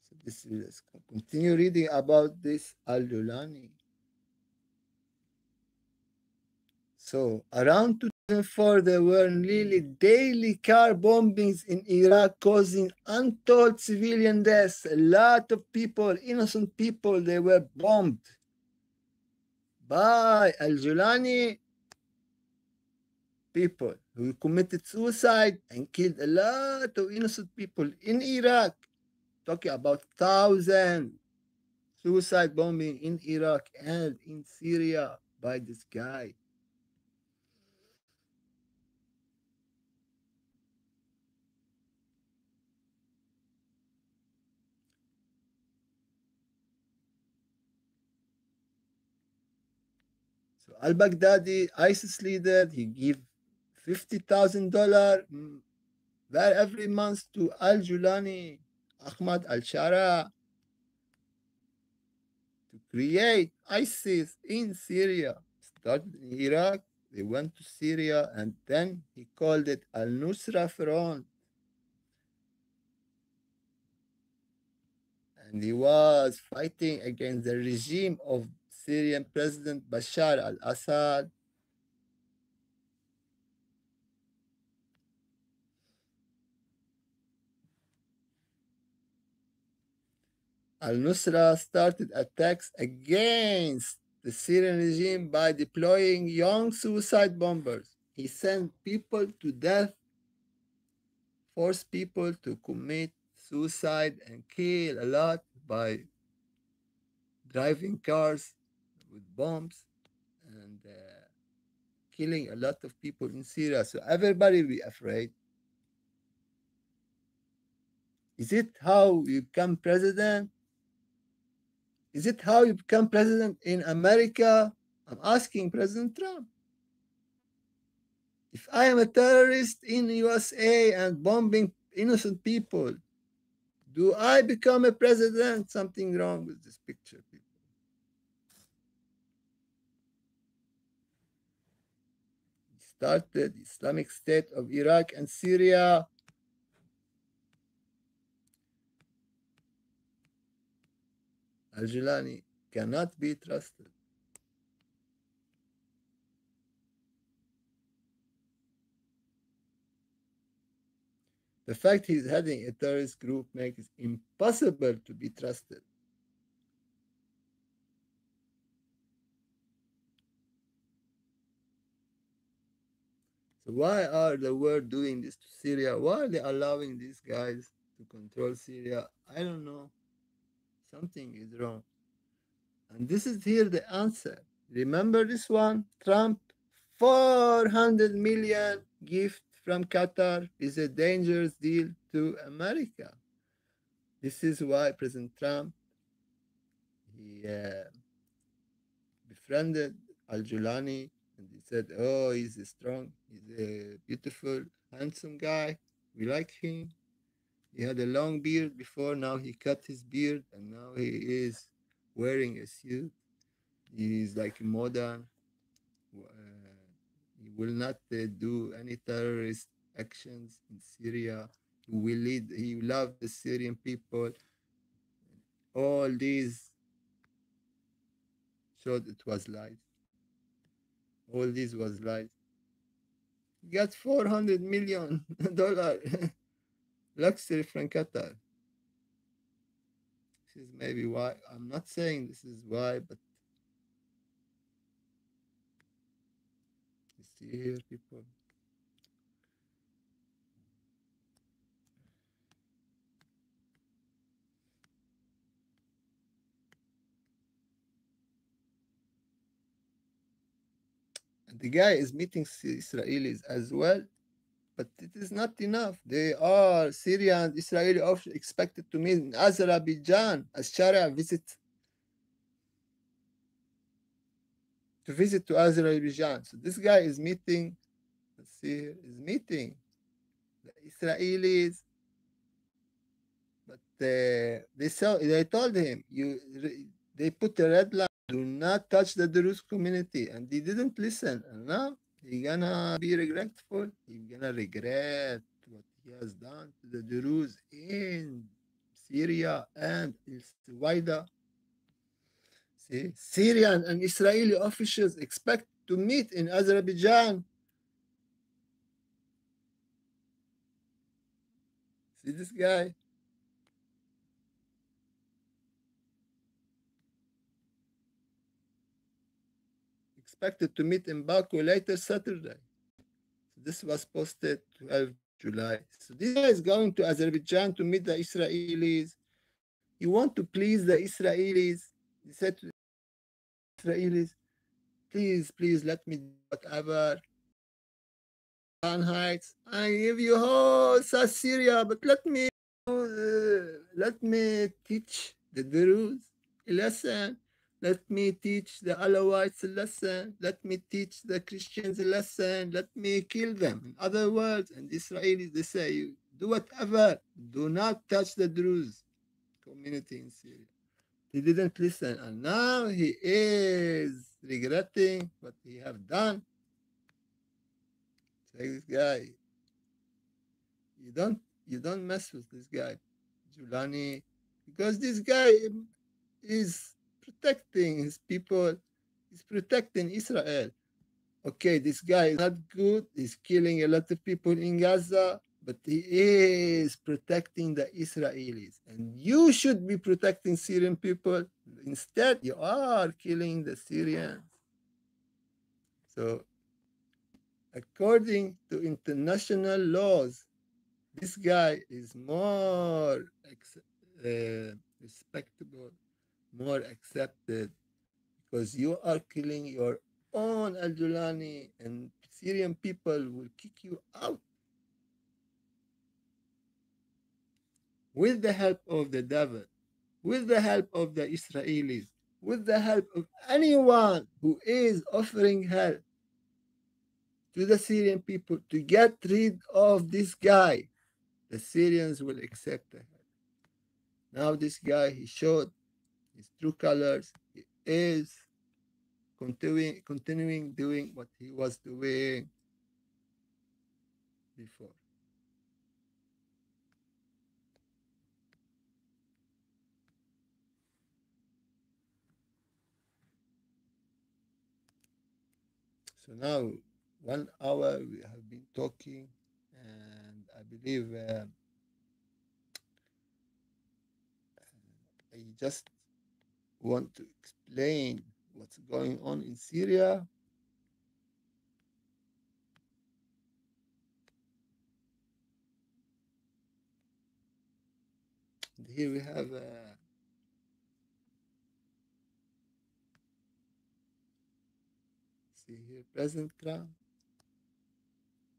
So this is, let's continue reading about this Al Julani. So around 2004, there were nearly daily car bombings in Iraq, causing untold civilian deaths. A lot of people, innocent people, they were bombed by Al Julani people who committed suicide and killed a lot of innocent people in Iraq. Talking about thousands suicide bombing in Iraq and in Syria by this guy. So al-Baghdadi, ISIS leader, he give $50,000 every month to al-Julani, Ahmad al-Shara, to create ISIS in Syria. Started in Iraq, they went to Syria, and then he called it al-Nusra Front. And he was fighting against the regime of Syrian President Bashar al-Assad. Al-Nusra started attacks against the Syrian regime by deploying young suicide bombers. He sent people to death, forced people to commit suicide, and kill a lot by driving cars with bombs and killing a lot of people in Syria. So everybody will be afraid. Is it how you become president? Is it how you become president in America? I'm asking President Trump. If I am a terrorist in USA and bombing innocent people, do I become a president? Something wrong with this picture, people. Started Islamic State of Iraq and Syria. Al-Jilani cannot be trusted. The fact he's heading a terrorist group makes it impossible to be trusted. So why are the world doing this to Syria? Why are they allowing these guys to control Syria? I don't know. Something is wrong. And this is here the answer. Remember this one? Trump, 400 million gift from Qatar is a dangerous deal to America. This is why President Trump, he befriended Al-Julani, and he said, oh, he's strong, he's a beautiful, handsome guy. We like him. He had a long beard before, now he cut his beard, and now he is wearing a suit. He is like modern. He will not do any terrorist actions in Syria. He will lead. He loved the Syrian people. All these showed it was lies. All this was lies. He got $400 million luxury from Qatar. This is maybe why. I'm not saying this is why, but you see here, people. And the guy is meeting Israelis as well, but it is not enough. They are Syrian and Israeli officials expected to meet in Azerbaijan as Sharia visit to Azerbaijan. So this guy is meeting, let's see, is meeting the Israelis, but they told him they put a red line, do not touch the Druze community, and he didn't listen. And now he's gonna be regretful. He's gonna regret what he has done to the Druze in Syria and wider. See, Syrian and Israeli officials expect to meet in Azerbaijan. See this guy? Expected to meet in Baku later Saturday. This was posted 12 July. So this guy is going to Azerbaijan to meet the Israelis. You want to please the Israelis. He said to the Israelis, please, please let me do whatever. Golan Heights. I give you whole South Syria, but let me teach the Druze a lesson. Let me teach the Alawites a lesson. Let me teach the Christians a lesson. Let me kill them. In other words, and the Israelis, they say, do whatever. Do not touch the Druze community in Syria. He didn't listen, and now he is regretting what he have done. So this guy, you don't you don't mess with this guy, Julani, because this guy is protecting his people. He's protecting Israel. Okay, this guy is not good. He's killing a lot of people in Gaza, but he is protecting the Israelis. And you should be protecting Syrian people. Instead, you are killing the Syrians. So, according to international laws, this guy is more respectable, more accepted, because you are killing your own Al Julani, and Syrian people will kick you out with the help of the devil, with the help of the Israelis, with the help of anyone who is offering help to the Syrian people to get rid of this guy. The Syrians will accept the help. Now this guy, he showed his true colors. He is continuing doing what he was doing before. So now 1 hour we have been talking, and I believe I just want to explain what's going on in Syria. And here we have see here President Trump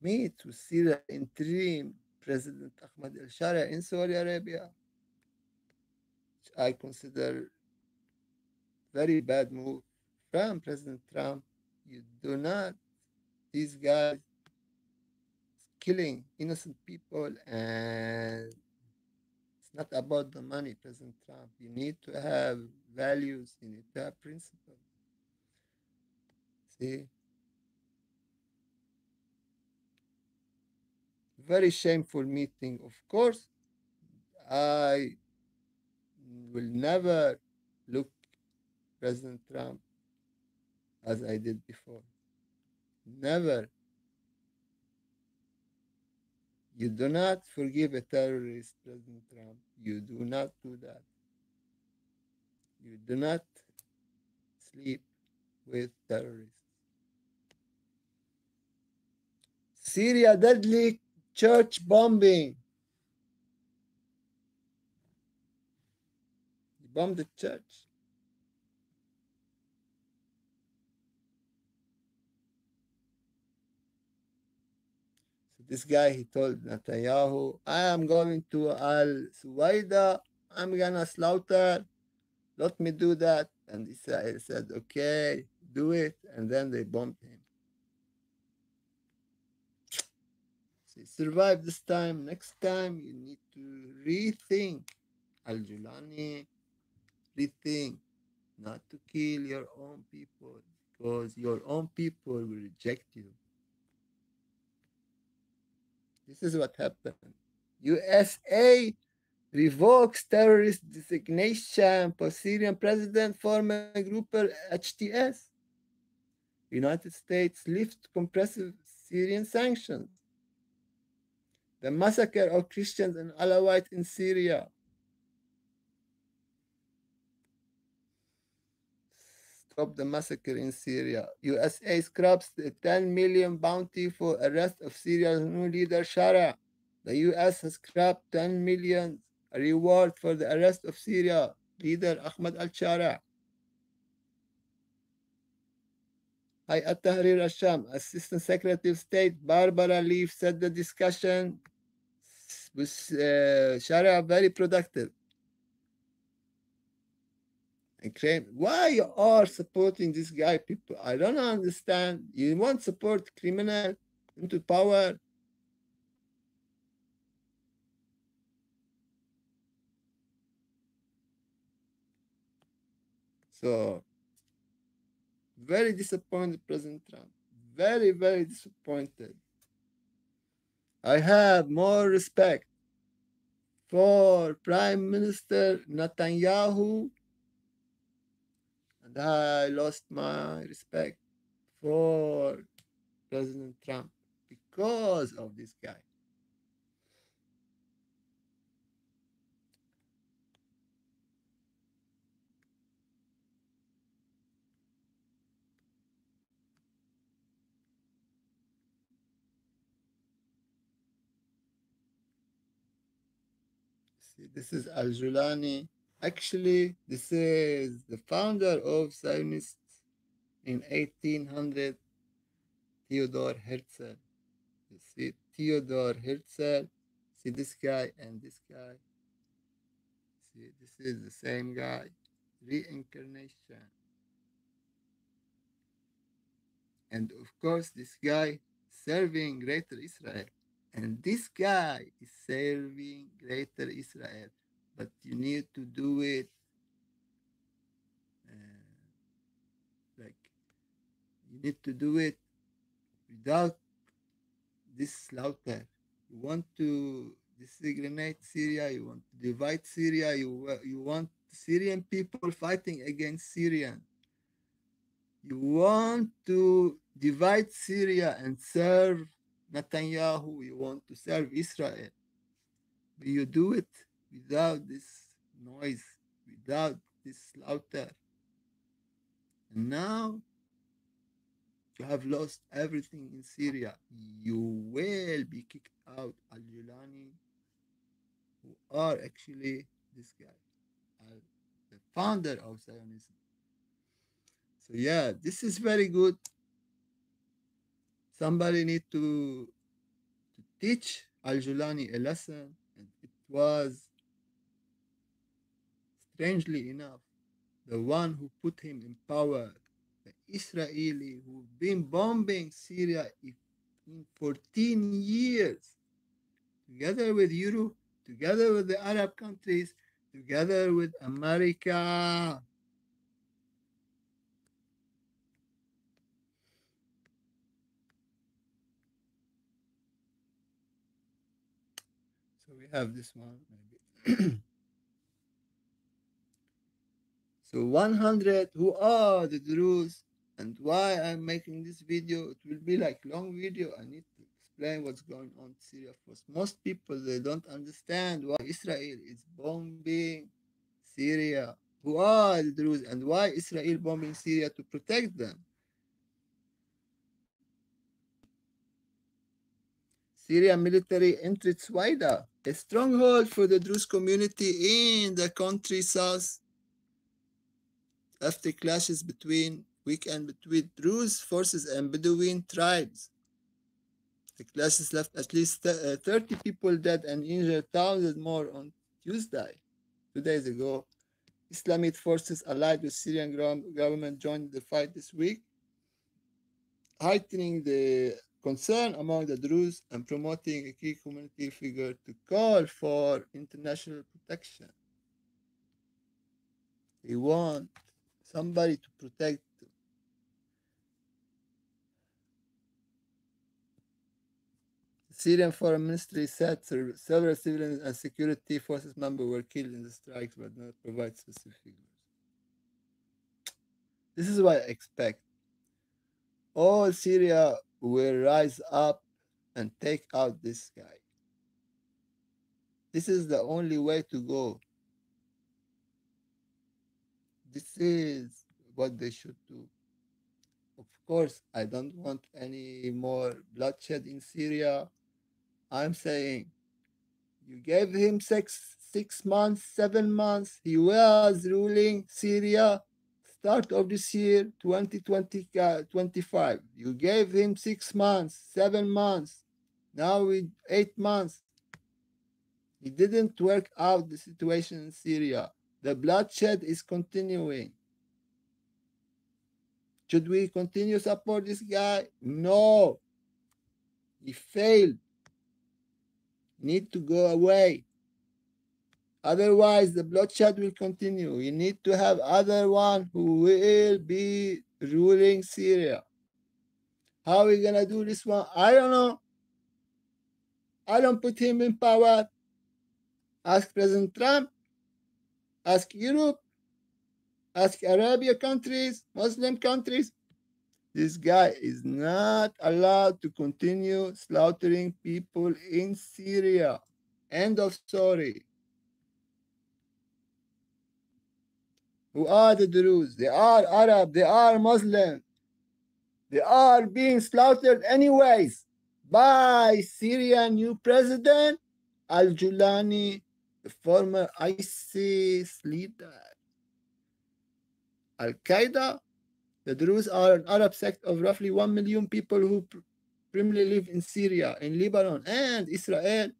meets with Syria interim President Ahmed El Sharia in Saudi Arabia, which I consider very bad move from President Trump. You do not, these guys killing innocent people, and it's not about the money, President Trump. You need to have values, you need to have principles. See? Very shameful meeting. Of course, I will never look President Trump as I did before. Never. You do not forgive a terrorist, President Trump. You do not do that. You do not sleep with terrorists. Syria deadly church bombing. He bombed the church. So this guy, he told Netanyahu, I am going to Al Suwaida. I'm gonna slaughter. Let me do that. And Israel said, okay, do it. And then they bombed him. So he survived this time. Next time, you need to rethink. Al Julani, rethink. Not to kill your own people, because your own people will reject you. This is what happened. USA revokes terrorist designation for Syrian president, former grouper HTS. United States lifts compressive Syrian sanctions. The massacre of Christians and Alawites in Syria. stop the massacre in Syria. USA scraps the 10 million bounty for arrest of Syria's new leader Shara. The US has scrapped 10 million reward for the arrest of Syria leader Ahmad al-Shara. Hayat Tahrir al-Sham, Assistant Secretary of State Barbara Leaf said the discussion with Shara very productive. And claim, why you are supporting this guy, people? I don't understand. You want support criminal into power? So very disappointed, President Trump. Very, very disappointed. I have more respect for Prime Minister Netanyahu, and I lost my respect for President Trump because of this guy. See, this is Al-Julani. Actually, this is the founder of Zionists in 1800, Theodor Herzl. You see, Theodor Herzl. See this guy and this guy. See, this is the same guy. Reincarnation. And of course, this guy serving Greater Israel. And this guy is serving Greater Israel. But you need to do it like you need to do it without this slaughter. You want to disintegrate Syria, you want to divide Syria, you want Syrian people fighting against Syrian. You want to divide Syria and serve Netanyahu, you want to serve Israel. But you do it without this noise, without this slaughter. And now you have lost everything in Syria. You will be kicked out. Al-Julani, who are actually this guy, the founder of Zionism. So yeah, this is very good. Somebody need to teach Al-Julani a lesson, and it was, strangely enough, the one who put him in power, the Israeli who've been bombing Syria in 14 years, together with Europe, together with the Arab countries, together with America. So we have this one, maybe. So 100, who are the Druze and why I'm making this video? It will be like long video. I need to explain what's going on in Syria first. Most people, they don't understand why Israel is bombing Syria. Who are the Druze and why Israel bombing Syria to protect them? Syrian military entered Swaida, a stronghold for the Druze community in the country south after clashes between Druze forces and Bedouin tribes. The clashes left at least 30 people dead and injured thousands more on Tuesday. 2 days ago, Islamic forces allied with Syrian government joined the fight this week, heightening the concern among the Druze and promoting a key community figure to call for international protection. They want somebody to protect them. The Syrian Foreign Ministry said several civilian and security forces members were killed in the strikes, but not provide specific figures. This is what I expect. All Syria will rise up and take out this guy. This is the only way to go. This is what they should do. Of course, I don't want any more bloodshed in Syria. I'm saying you gave him six months, 7 months. He was ruling Syria start of this year, 2020, 25. You gave him 6 months, 7 months. Now with 8 months. He didn't work out the situation in Syria. The bloodshed is continuing. Should we continue support this guy? No. He failed. Need to go away. Otherwise, the bloodshed will continue. We need to have other one who will be ruling Syria. How are we gonna do this one? I don't know. I don't put him in power. Ask President Trump. Ask Europe. Ask Arabia countries, Muslim countries. This guy is not allowed to continue slaughtering people in Syria. End of story. Who are the Druze? They are Arab, they are Muslim. They are being slaughtered anyways by Syrian new president Al-Julani, the former ISIS leader. Al-Qaeda, the Druze are an Arab sect of roughly 1 million people who primarily live in Syria, in Lebanon, and Israel.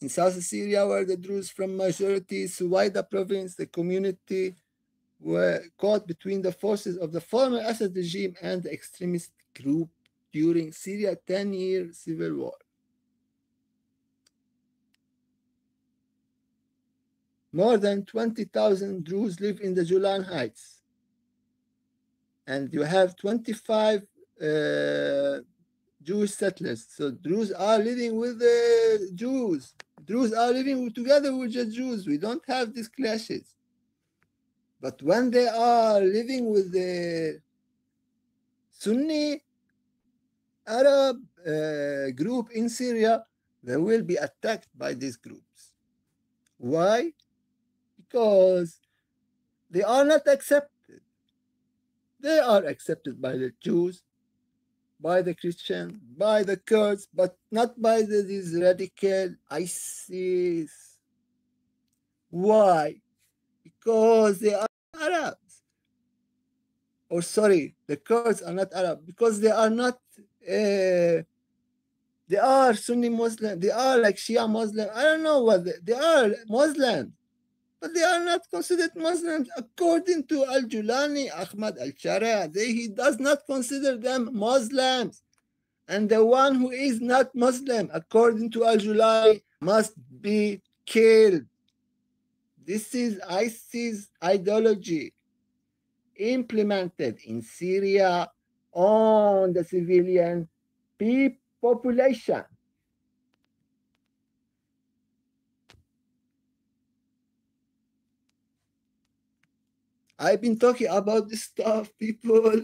In South Syria, where the Druze from majority Suwaida province, the community were caught between the forces of the former Assad regime and the extremist group during Syria's 10-year civil war. More than 20,000 Druze live in the Golan Heights. And you have 25 Jewish settlers. So Druze are living with the Jews. Druze are living together with the Jews. We don't have these clashes. But when they are living with the Sunni Arab group in Syria, they will be attacked by these groups. Why? Because they are not accepted. They are accepted by the Jews, by the Christians, by the Kurds, but not by these radical ISIS. Why? Because they are Arabs. Or sorry, the Kurds are not Arab because they are not, they are Sunni Muslim, they are like Shia Muslim. I don't know what they are Muslims, but they are not considered Muslims according to Al-Julani, Ahmad Al-Sharia. He does not consider them Muslims. And the one who is not Muslim, according to Al-Julani, must be killed. This is ISIS ideology implemented in Syria on the civilian population. I've been talking about this stuff, people,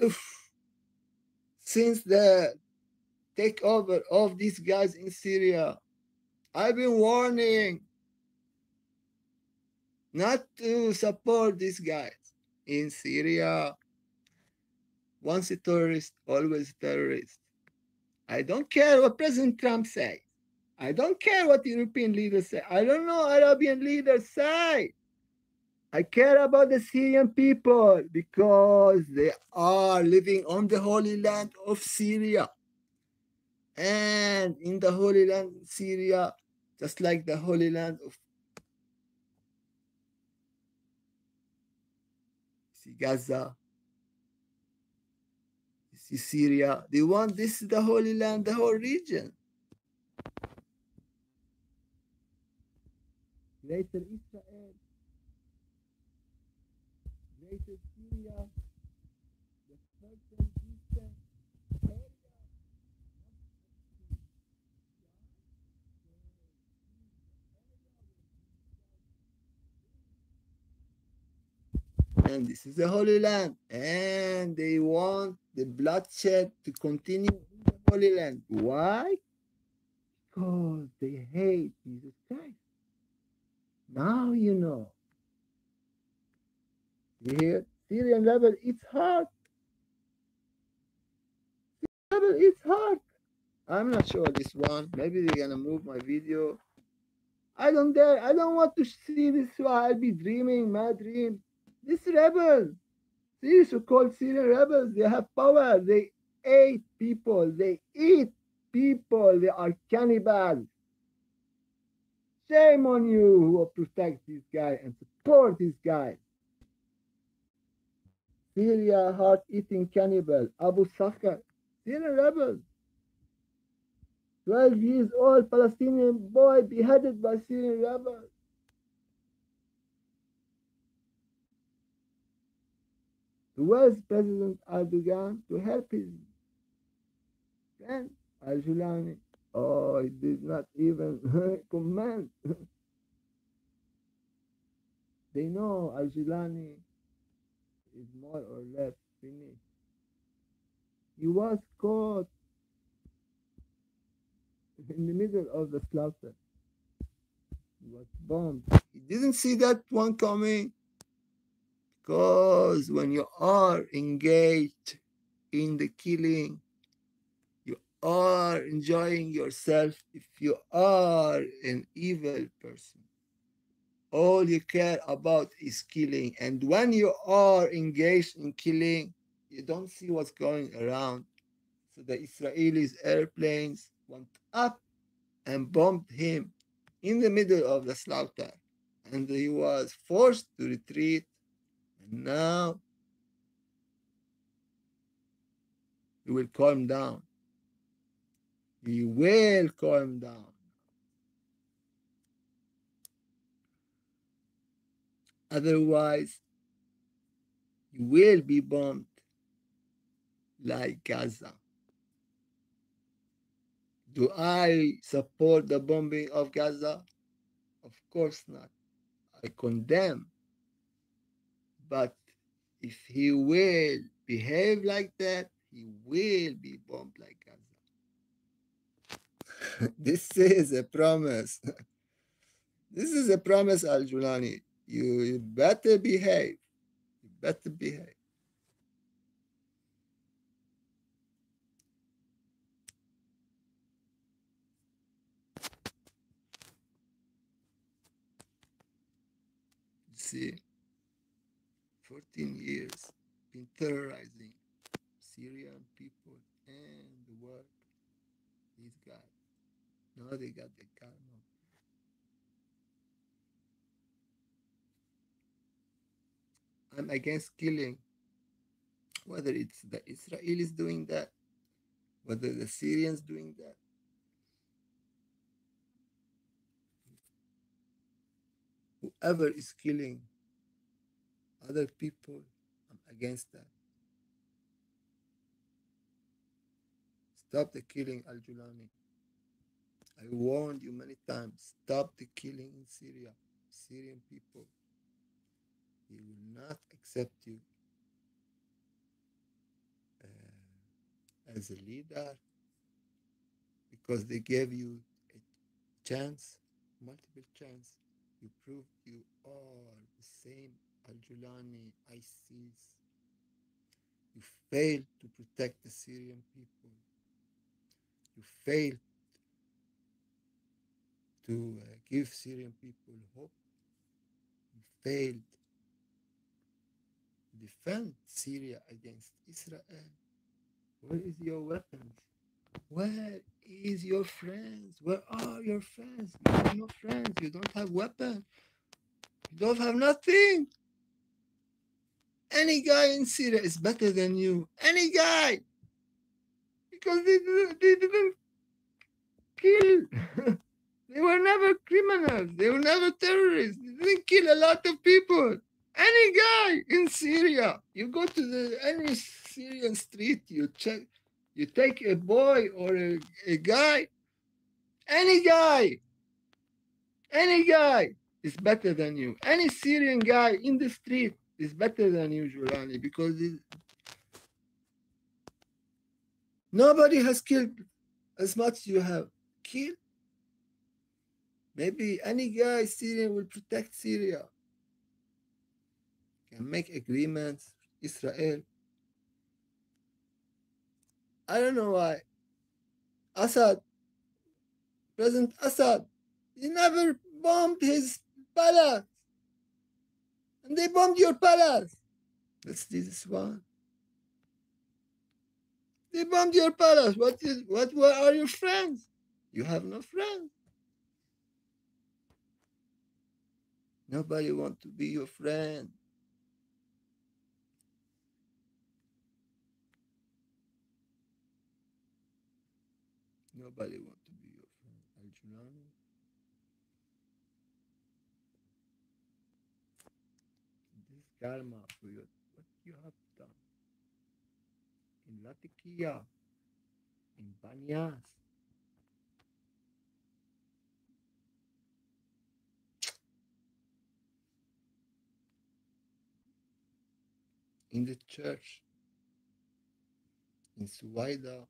since the takeover of these guys in Syria. I've been warning not to support these guys in Syria. Once a terrorist, always a terrorist. I don't care what President Trump says. I don't care what European leaders say. I don't know Arabian leaders say. I care about the Syrian people because they are living on the Holy Land of Syria. And in the Holy Land of Syria, just like the Holy Land of Gaza, Syria, they want this the Holy Land, the whole region. Greater Israel, Greater Syria, the certain eastern area. And this is the Holy Land, and they want the bloodshed to continue in the Holy Land. Why? Because they hate Jesus Christ. Now you know. You hear? Syrian rebel eats heart. Rebel eats heart. I'm not sure this one. Maybe they're gonna move my video. I don't dare. I don't want to see this. So I'll be dreaming, mad dreams. This rebel, these so-called Syrian rebels, they have power. They ate people. They eat people. They are cannibals. Shame on you who protect this guy and support this guy. Syria heart-eating cannibal, Abu Sakhar, Syrian rebel, 12 years old Palestinian boy beheaded by Syrian rebels. Where's President Erdogan to help his friend Al-Julani? Oh, he did not even comment. They know Al-Julani is more or less finished. He was caught in the middle of the slaughter. He was bombed. He didn't see that one coming because when you are engaged in the killing, you are enjoying yourself. If you are an evil person, all you care about is killing. And when you are engaged in killing, you don't see what's going around. So the Israelis airplanes went up and bombed him in the middle of the slaughter. And he was forced to retreat. And now he will calm down. He will calm down. Otherwise, he will be bombed like Gaza. Do I support the bombing of Gaza? Of course not. I condemn. But if he will behave like that, he will be bombed like Gaza. This is a promise. This is a promise, Al Julani. You better behave. You better behave. See, 14 years been terrorizing Syrian people and the world. These guys. Now they got the karma. I'm against killing, whether it's the Israelis doing that, whether the Syrians doing that. Whoever is killing other people, I'm against that. Stop the killing, Al Julani. I warned you many times. Stop the killing in Syria. Syrian people. They will not accept you as a leader because they gave you a chance, multiple chance. You proved you are the same Al Julani, ISIS. You failed to protect the Syrian people. You failed to give Syrian people hope. You failed to defend Syria against Israel. Where is your weapons? Where is your friends? Where are your friends? You have no friends. You don't have weapons. You don't have nothing. Any guy in Syria is better than you. Any guy. Because they didn't kill. They were never criminals. They were never terrorists. They didn't kill a lot of people. Any guy in Syria, you go to any Syrian street, you check, you take a boy or a guy, any guy is better than you. Any Syrian guy in the street is better than you, Julani, because nobody has killed as much you have killed. Maybe any guy Syrian will protect Syria. can make agreements with Israel. I don't know why. Assad, President Assad, he never bombed his palace. And they bombed your palace. Let's do this one. They bombed your palace. Where are your friends? You have no friends. Nobody wants to be your friend. Nobody wants to be your friend. Al-Julani. This karma for what you have done in Latakia, in Banyas, in the church, in Suwaida.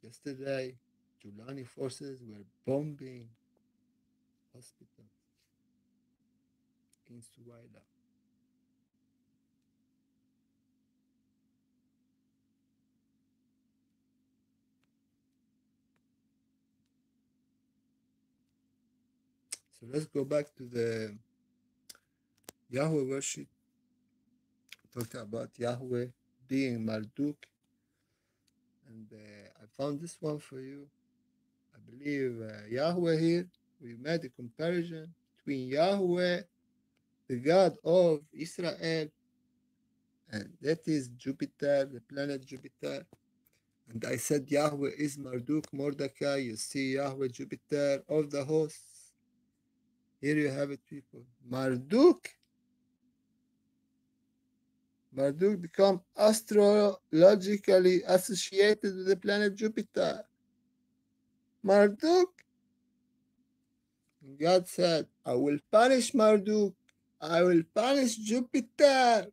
Yesterday, Julani forces were bombing hospitals in Suwaida. So let's go back to the Yahweh worship. Talked about Yahweh being Marduk, and I found this one for you. I believe Yahweh here, we made a comparison between Yahweh, the God of Israel, and that is Jupiter, the planet Jupiter. And I said Yahweh is Marduk, Mordecai. You see Yahweh, Jupiter of the hosts. Here you have it, people. Marduk become astrologically associated with the planet Jupiter. Marduk, God said, I will punish Marduk. I will punish Jupiter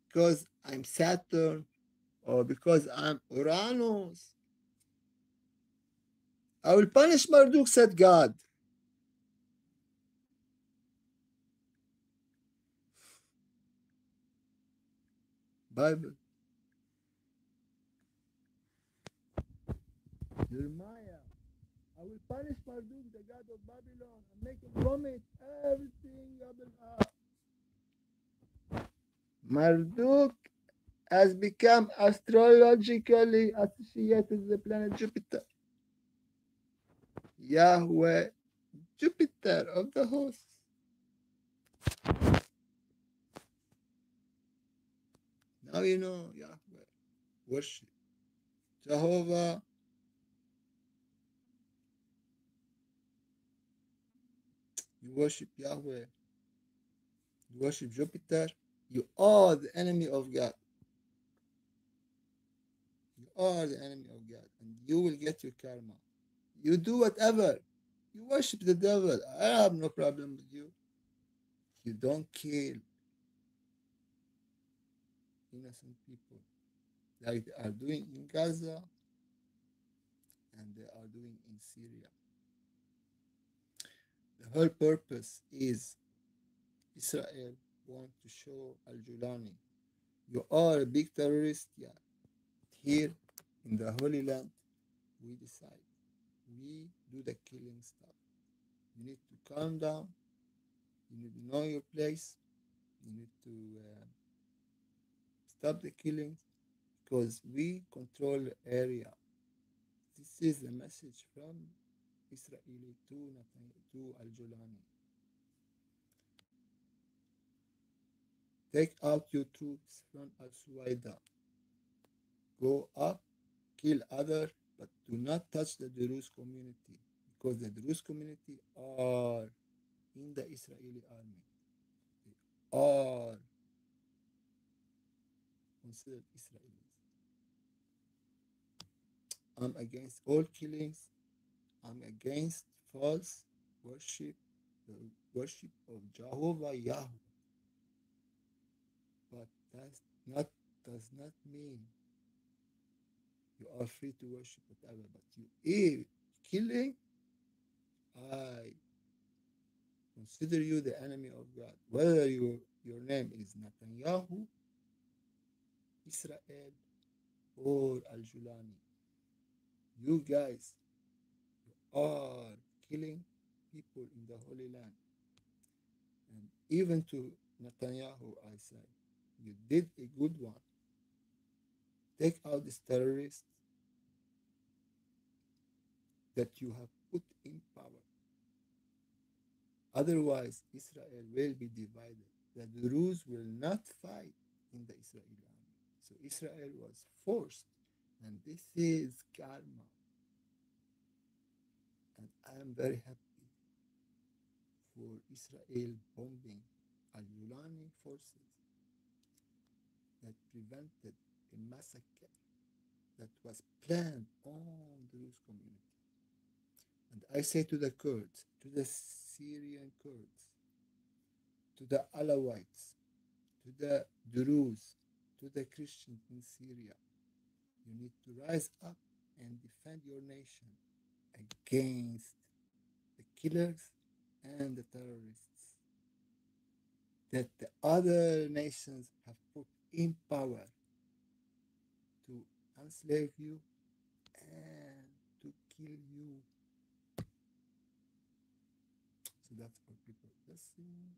because I'm Saturn or because I'm Uranus. I will punish Marduk, said God. Bible. Jeremiah. I will punish Marduk, the god of Babylon, and make him vomit everything of the earth. Marduk has become astrologically associated with the planet Jupiter. Yahweh, Jupiter of the hosts. Now you know Yahweh. Worship Jehovah. You worship Yahweh. You worship Jupiter. You are the enemy of God. You are the enemy of God. And you will get your karma. You do whatever. You worship the devil. I have no problem with you. You don't kill innocent people like they are doing in Gaza and they are doing in Syria. The whole purpose is Israel want to show Al-Julani, you are a big terrorist, yeah. Here in the Holy Land, we decide. We do the killing stuff. You need to calm down. You need to know your place. You need to stop the killings because we control the area. This is a message from Israeli to Al-Julani. Take out your troops from Al-Suwaida. Go up, kill others, but do not touch the Druze community because the Druze community are in the Israeli army. They are considered Israelis. I'm against all killings. I'm against false worship, the worship of Jehovah Yahweh. But that does not mean you are free to worship whatever. But you killing, I consider you the enemy of God. Whether your name is Netanyahu, Israel, or Al Julani, you guys are killing people in the Holy Land. And even to Netanyahu, I say, you did a good one. Take out these terrorists that you have put in power. Otherwise, Israel will be divided. The Druze will not fight in the Israeli army. So Israel was forced, and this is karma. And I am very happy for Israel bombing Al-Yulani forces that prevented a massacre that was planned on the Druze community. And I say to the Kurds, to the Syrian Kurds, to the Alawites, to the Druze, to the Christians in Syria, you need to rise up and defend your nation against the killers and the terrorists that the other nations have put in power to enslave you and to kill you. So that's for people listening.